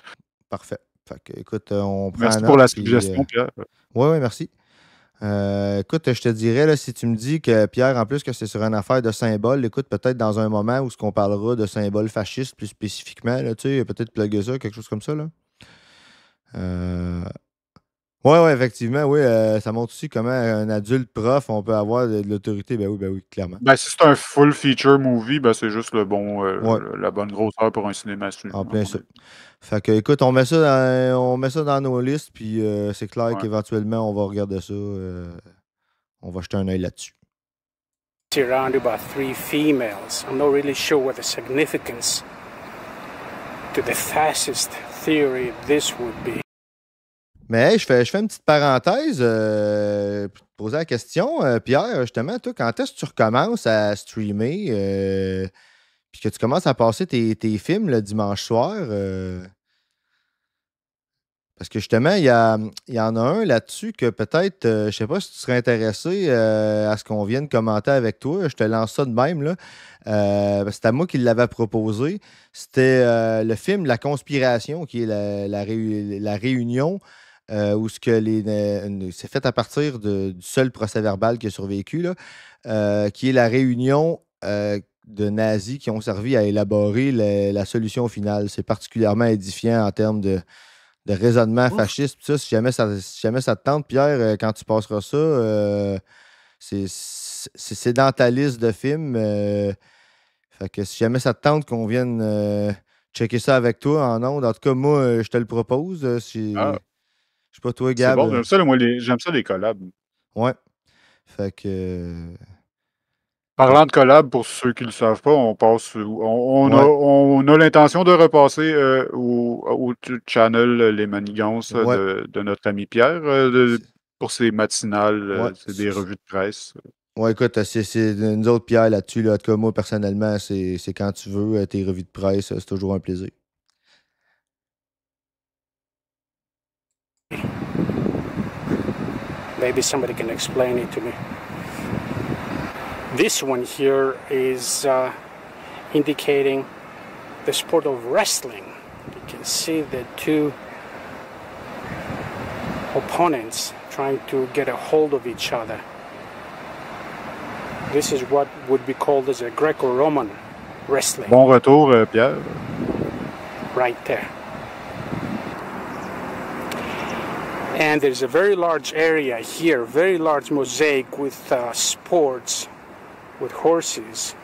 parfait. Fait que, écoute, on prend merci pour la suggestion, Pierre. Oui, merci. Écoute, je te dirais, là, si tu me dis que, Pierre, en plus que c'est sur une affaire de symboles, écoute, peut-être dans un moment où on parlera de symboles fascistes plus spécifiquement, là, tu sais, peut-être plugger ça, quelque chose comme ça, là. Oui, effectivement, oui. Ça montre aussi comment un adulte prof, on peut avoir de l'autorité. Ben oui, clairement. Ben, si c'est un full feature movie, ben c'est juste la bonne grosseur pour un cinéma. En plein ça. Fait que, écoute, on met ça dans nos listes, puis c'est clair qu'éventuellement, on va regarder ça. On va jeter un œil là-dessus. Surrounded by 3 females. I'm not really sure what the significance to the fascist theory this would be. Mais hey, je fais une petite parenthèse pour te poser la question. Pierre, justement, toi, quand est-ce que tu recommences à streamer puis que tu commences à passer tes films le dimanche soir? Parce que justement, il y en a un là-dessus que peut-être, je sais pas si tu serais intéressé à ce qu'on vienne commenter avec toi. Je te lance ça de même, là. C'était moi qui l'avais proposé. C'était le film La Conspiration, qui est la réunion. Où c'est fait à partir du seul procès-verbal qui a survécu, là, qui est la réunion de nazis qui ont servi à élaborer la solution finale. C'est particulièrement édifiant en termes de raisonnement fasciste. Ça, si jamais ça te tente, Pierre, quand tu passeras ça, c'est dans ta liste de films. Fait que si jamais ça te tente qu'on vienne checker ça avec toi en ondes, en tout cas, moi, je te le propose. Je sais pas, toi, Gab. C'est bon, j'aime ça les collabs. Ouais. Fait que. Parlant de collabs, pour ceux qui ne le savent pas, on a l'intention de repasser au channel Les Manigances de notre ami Pierre pour ses matinales, c'est des revues de presse. Ouais, écoute, c'est nous autres, Pierre, là-dessus. Là, en tout cas, moi, personnellement, c'est quand tu veux, tes revues de presse, c'est toujours un plaisir. Maybe somebody can explain it to me. This one here is indicating the sport of wrestling. You can see the 2 opponents trying to get a hold of each other. This is what would be called as a Greco-Roman wrestling. Bon retour, Pierre. Right there. And there's a very large area here, very large mosaic with sports, with horses.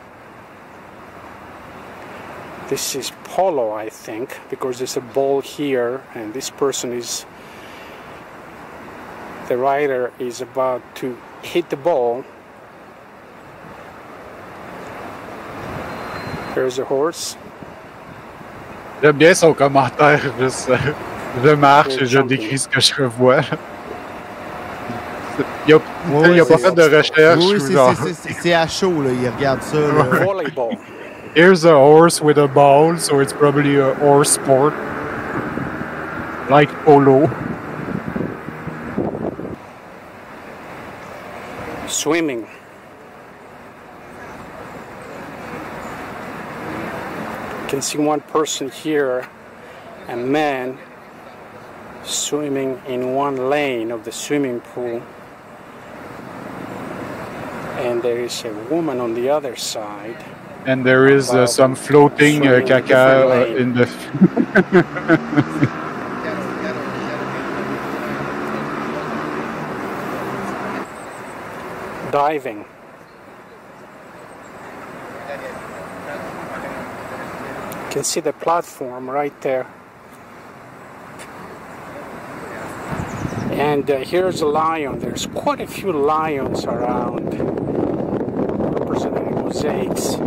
This is polo, I think, because there's a ball here, and this person the rider is about to hit the ball. There's a horse. J'aime bien son commentaire, je marche et je décris ce que je revois. Il n'a pas fait de recherche. Oui, c'est à chaud, là. Il regarde ça. Volleyball. Here's a horse with a ball, so it's probably a horse sport. Like polo. Swimming. You can see one person here, a man swimming in one lane of the swimming pool. And there is a woman on the other side. And there is some floating caca in the... Diving. You can see the platform right there. And here's a lion. There's quite a few lions around, representing mosaics.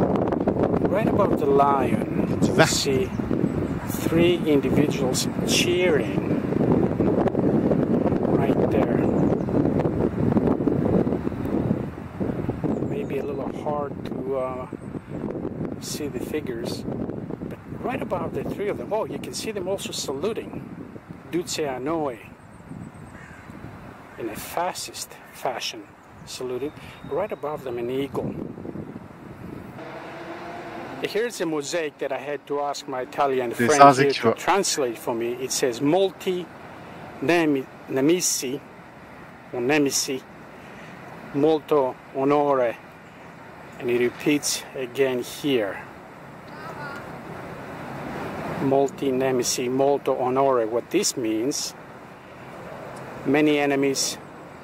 Right above the lion, you see 3 individuals cheering right there. Maybe a little hard to see the figures, but right above the 3 of them, oh, you can see them also saluting Duce Hanoi in a fascist fashion, saluting. Right above them, an eagle. Here's a mosaic that I had to ask my Italian friend here to translate for me. It says molti nemici, or nemici, molto onore, and it repeats again here. Molti nemici, molto onore. What this means, many enemies,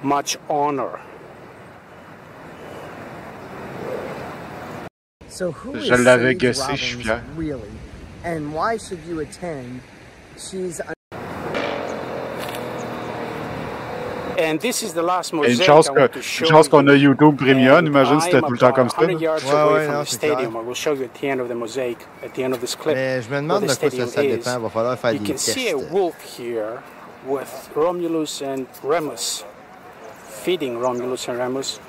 much honor. So who is Sage Robbins really, and why should you attend? She's And this is the last mosaic Une chance qu'on a YouTube Premium, imagine si c'était tout le temps comme ça. Ouais, non, stadium. I will show you at the end of the mosaic, at the end of this clip. Mais je me demande de quoi ça dépend. Va falloir faire des tests. You can see a wolf here with Romulus and Remus, feeding Romulus and Remus,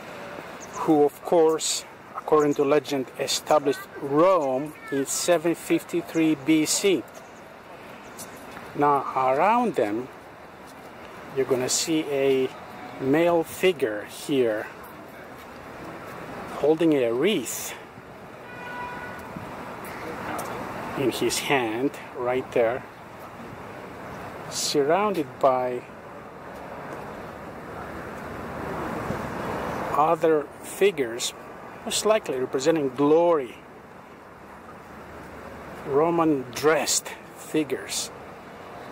who of course, according to legend, established Rome in 753 BC. Now, around them, you're going to see a male figure here holding a wreath in his hand, right there, surrounded by other figures, most likely representing glory, Roman dressed figures.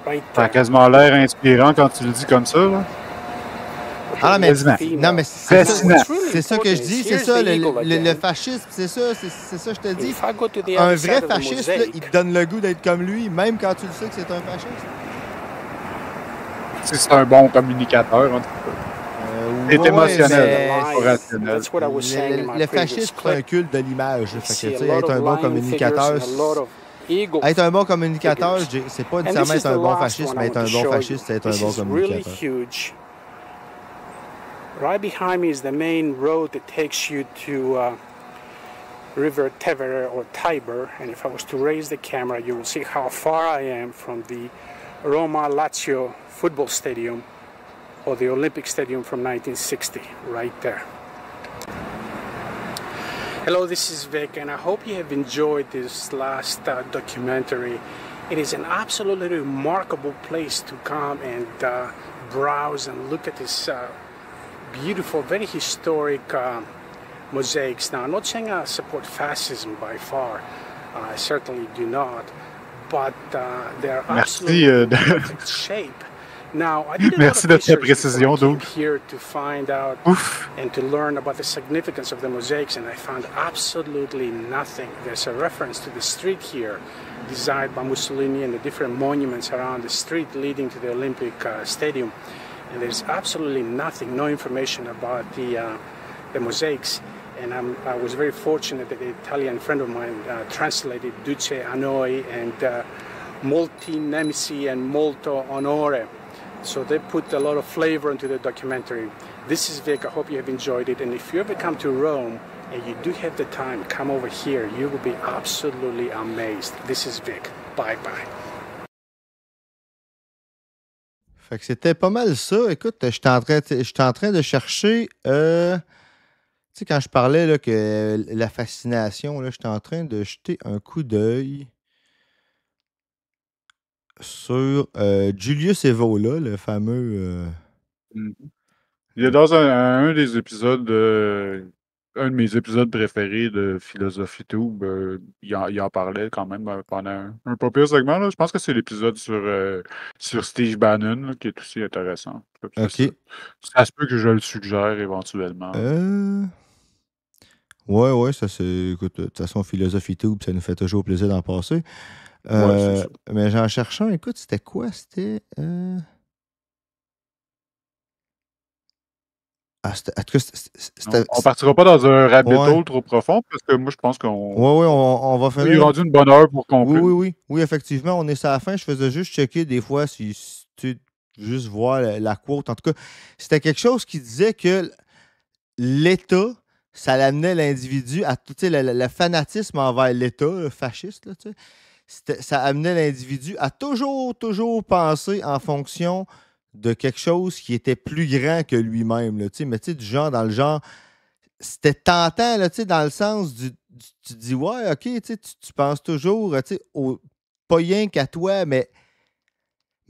Right there. Ça a quasiment l'air inspirant quand tu le dis comme ça, là. Ah mais, non, mais c'est ça que je dis, c'est ça, le fascisme, c'est ça, je te dis. Un vrai fasciste, là, il te donne le goût d'être comme lui, même quand tu le sais que c'est un fasciste. C'est un bon communicateur, en tout cas. C'est émotionnel, pas rationnel. Le fascisme, c'est un culte de l'image. Être un bon communicateur, être un bon communicateur, c'est pas nécessairement être un bon fasciste, mais être un bon fasciste, c'est être un bon communicateur. Right behind me is the main road that takes you to River Tevere or Tiber, and if I was to raise the camera, you will see how far I am from the Roma Lazio football stadium or the Olympic Stadium from 1960, right there. Hello, this is Vic, and I hope you have enjoyed this last documentary. It is an absolutely remarkable place to come and browse and look at this beautiful, very historic mosaics. Now, I'm not saying I support fascism by far. I certainly do not. But they're absolutely in perfect shape. Now, I did a lot of research here to find out and to learn about the significance of the mosaics, and I found absolutely nothing. There's a reference to the street here, designed by Mussolini, and the different monuments around the street leading to the Olympic Stadium. And there's absolutely nothing, no information about the mosaics. And I was very fortunate that an Italian friend of mine translated Duce Hanoi and Molti Nemici and Molto Onore. So they put a lot of flavor into the documentary. This is Vic. I hope you have enjoyed it. And if you ever come to Rome and you do have the time, come over here. You will be absolutely amazed. This is Vic. Bye-bye. Fait que c'était pas mal ça. Écoute, je suis en train de chercher... Tu sais, quand je parlais là, que la fascination, là, j'étais en train de jeter un coup d'œil sur Julius Evola, le fameux... Il y a dans un des épisodes, un de mes épisodes préférés de Philosophie Tube, il en parlait quand même pendant un pas pire segment. Là. Je pense que c'est l'épisode sur Steve Bannon, là, qui est aussi intéressant. OK. Ça se peut que je le suggère éventuellement. Ouais, ça c'est. Écoute, de toute façon, Philosophie Tube, ça nous fait toujours plaisir d'en passer. Ouais, c'est ça. Mais j'en cherchais un, écoute, c'était quoi? C'était. En tout cas, on partira pas dans un rabbit hole trop profond parce que moi, je pense qu'on. Oui, on va finir. Il est rendu une bonne heure pour conclure. Oui, effectivement, on est à la fin. Je faisais juste checker des fois si tu juste voir la quote. En tout cas, c'était quelque chose qui disait que l'État, ça l'amenait l'individu à tout le fanatisme envers l'État, le fasciste, là, ça amenait l'individu à toujours penser en fonction de quelque chose qui était plus grand que lui-même. Là, mais du genre, dans le genre, c'était tentant, là, dans le sens tu dis, ouais, OK, tu penses toujours pas rien qu'à toi, mais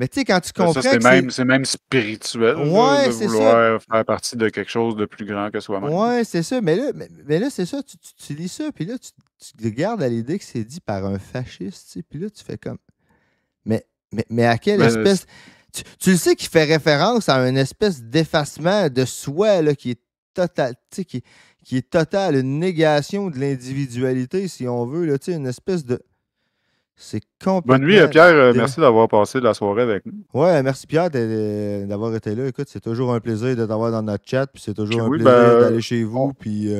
tu sais, quand tu comprends c'est même spirituel ouais, de vouloir faire partie de quelque chose de plus grand que soi-même. Ouais, c'est ça. Mais là c'est ça, tu lis ça, puis là, tu regardes à l'idée que c'est dit par un fasciste, puis là, tu fais comme... Mais à quelle espèce... Tu le sais qu'il fait référence à une espèce d'effacement de soi là, qui est total, qui est total, une négation de l'individualité, si on veut, là, une espèce de... C'est complètement... Bonne nuit, Pierre. Merci d'avoir passé la soirée avec nous. Ouais, merci Pierre d'avoir été là. Écoute, c'est toujours un plaisir de t'avoir dans notre chat, puis c'est toujours un plaisir d'aller chez vous. Puis,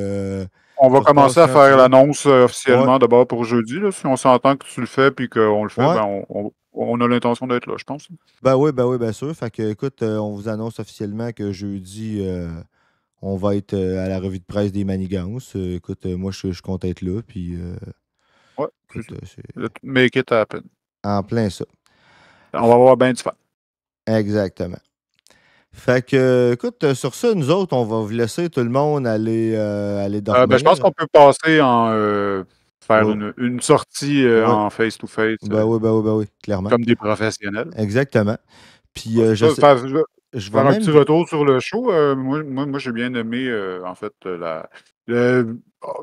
on va commencer à faire l'annonce officiellement d'abord pour jeudi. Là, si on s'entend que tu le fais puis qu'on le fait, on a l'intention d'être là, je pense. Ben oui, bien sûr. Fait que, écoute, on vous annonce officiellement que jeudi, on va être à la revue de presse des Manigances. Écoute, moi, je compte être là, puis... Make it happen. En plein ça. On va avoir bien du fun. Exactement. Fait que, écoute, sur ça, nous autres, on va vous laisser tout le monde aller dormir. Je pense qu'on peut passer en faire une sortie en face-to-face. Ben oui, clairement. Comme des professionnels. Exactement. Puis je vais faire un petit retour sur le show. Moi j'ai bien aimé, en fait, je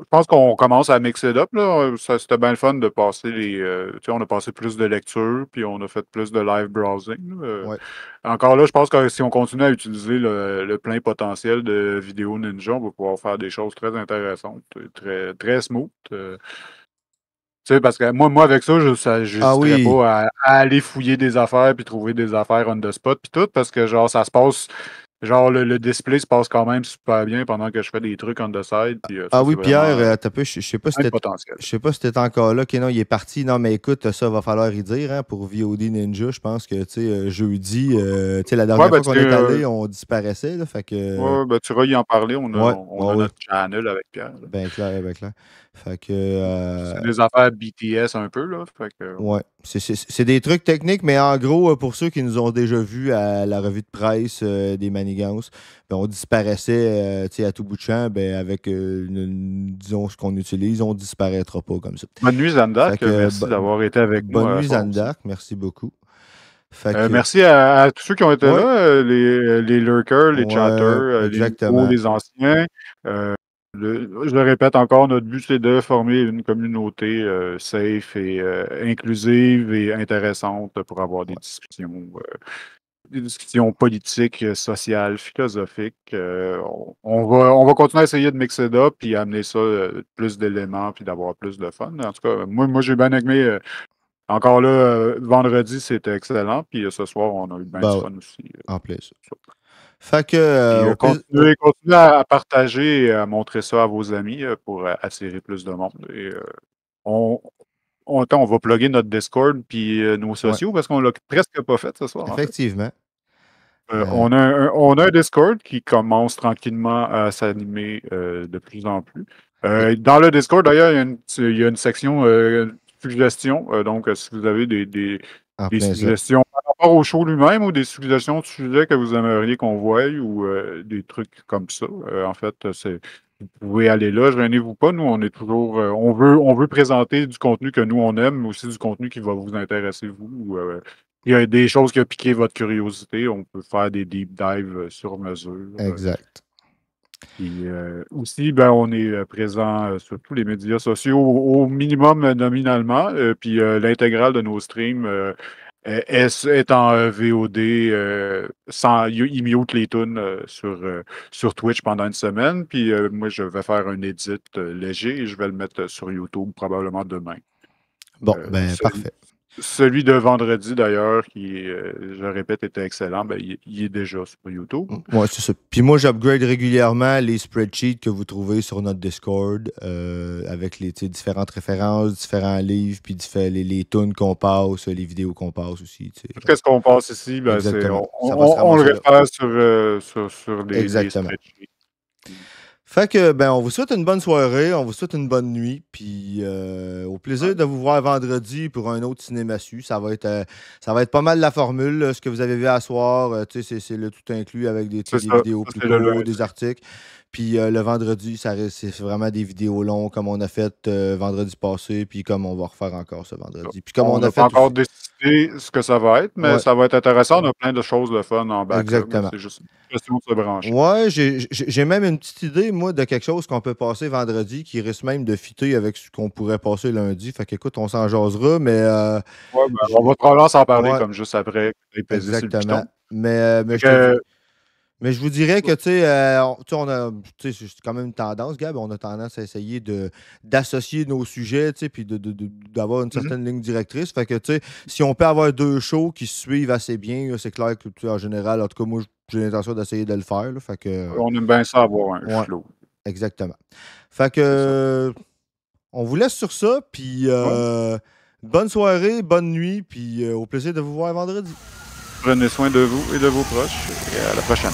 pense qu'on commence à mixer it up. C'était bien le fun de passer on a passé plus de lecture, puis on a fait plus de live browsing. Encore là, je pense que si on continue à utiliser le plein potentiel de Vidéo Ninja, on va pouvoir faire des choses très intéressantes, très, très smooth. Parce que moi, avec ça, je n'hésiterais pas à aller fouiller des affaires puis trouver des affaires on the spot puis tout, parce que genre ça se passe. Genre, le display se passe quand même super bien pendant que je fais des trucs on the side. Puis, Pierre, je sais pas si t'es encore là. OK, non, il est parti. Non, mais écoute, ça va falloir y dire pour VOD Ninja. Je pense que, jeudi, la dernière fois qu'on est allé, on disparaissait. Là, fait que... tu vas y en parler. On a notre channel avec Pierre. Là. Ben clair. Fait que... c'est des affaires BTS un peu, là. Fait que... Ouais. C'est des trucs techniques, mais en gros, pour ceux qui nous ont déjà vus à la revue de presse des Manigances, ben, on disparaissait à tout bout de champ, ben, avec, disons, ce qu'on utilise, on ne disparaîtra pas comme ça. Bonne nuit, Zandark. Merci d'avoir été avec nous. Bonne nuit, Zandark. Merci beaucoup. Merci à tous ceux qui ont été là, les lurkers, les chatters, les anciens. Je le répète encore, notre but, c'est de former une communauté safe et inclusive et intéressante pour avoir des discussions politiques, sociales, philosophiques. On va continuer à essayer de mixer ça puis amener ça plus d'éléments puis d'avoir plus de fun. En tout cas, moi j'ai bien aimé. Encore là, vendredi, c'était excellent. Puis ce soir, on a eu bien du fun aussi. En plus. Fait que continuez à partager et à montrer ça à vos amis pour attirer plus de monde. Et, on va plugger notre Discord puis nos sociaux parce qu'on l'a presque pas fait ce soir. Effectivement. On a un Discord qui commence tranquillement à s'animer de plus en plus. Dans le Discord, d'ailleurs, il y a une section suggestions. Donc, si vous avez des suggestions par rapport au show lui-même ou des suggestions de sujets que vous aimeriez qu'on voie ou des trucs comme ça, en fait, vous pouvez aller là, gênez-vous pas. Nous, on est toujours. On veut présenter du contenu que nous, on aime, mais aussi du contenu qui va vous intéresser, vous. il y a des choses qui ont piqué votre curiosité, on peut faire des deep dives sur mesure. Exact. Puis aussi, ben, on est présent sur tous les médias sociaux au minimum nominalement. Puis l'intégrale de nos streams est en VOD. Il mute les tunes sur Twitch pendant une semaine. Puis moi, je vais faire un edit léger et je vais le mettre sur YouTube probablement demain. Bon, parfait. Celui de vendredi, d'ailleurs, qui, je répète, était excellent, ben, il est déjà sur YouTube. Oui, c'est ça. Puis moi, j'upgrade régulièrement les spreadsheets que vous trouvez sur notre Discord avec les différentes références, différents livres, puis les tunes qu'on passe, les vidéos qu'on passe aussi. Qu'est-ce qu'on passe ici? Ben, on le réfère sur les spreadsheets. Fait que, on vous souhaite une bonne soirée, on vous souhaite une bonne nuit, puis au plaisir de vous voir vendredi pour un autre Cinémassu. Ça va être pas mal la formule, là, ce que vous avez vu à soir. C'est le tout inclus avec des vidéos plus courtes, des articles. Puis le vendredi, c'est vraiment des vidéos longues comme on a fait vendredi passé, puis comme on va refaire encore ce vendredi. Puis comme on a fait pas encore décidé ce que ça va être, mais ça va être intéressant. On a plein de choses de fun en backup. Exactement. C'est juste une question de se brancher. Ouais, j'ai même une petite idée, moi, de quelque chose qu'on peut passer vendredi qui risque même de fitter avec ce qu'on pourrait passer lundi. Fait qu'écoute, on s'en jasera, mais... on va probablement s'en parler comme juste après. Exactement. Mais je vous dirais que, on a c'est quand même une tendance, Gab, on a tendance à essayer d'associer nos sujets, puis d'avoir une certaine ligne directrice. Fait que, si on peut avoir deux shows qui se suivent assez bien, c'est clair que, en général, en tout cas, moi, j'ai l'intention d'essayer de le faire. Là, fait que, on aime bien ça avoir un flow. Exactement. Fait que, on vous laisse sur ça, puis bonne soirée, bonne nuit, puis au plaisir de vous voir vendredi. Prenez soin de vous et de vos proches et à la prochaine.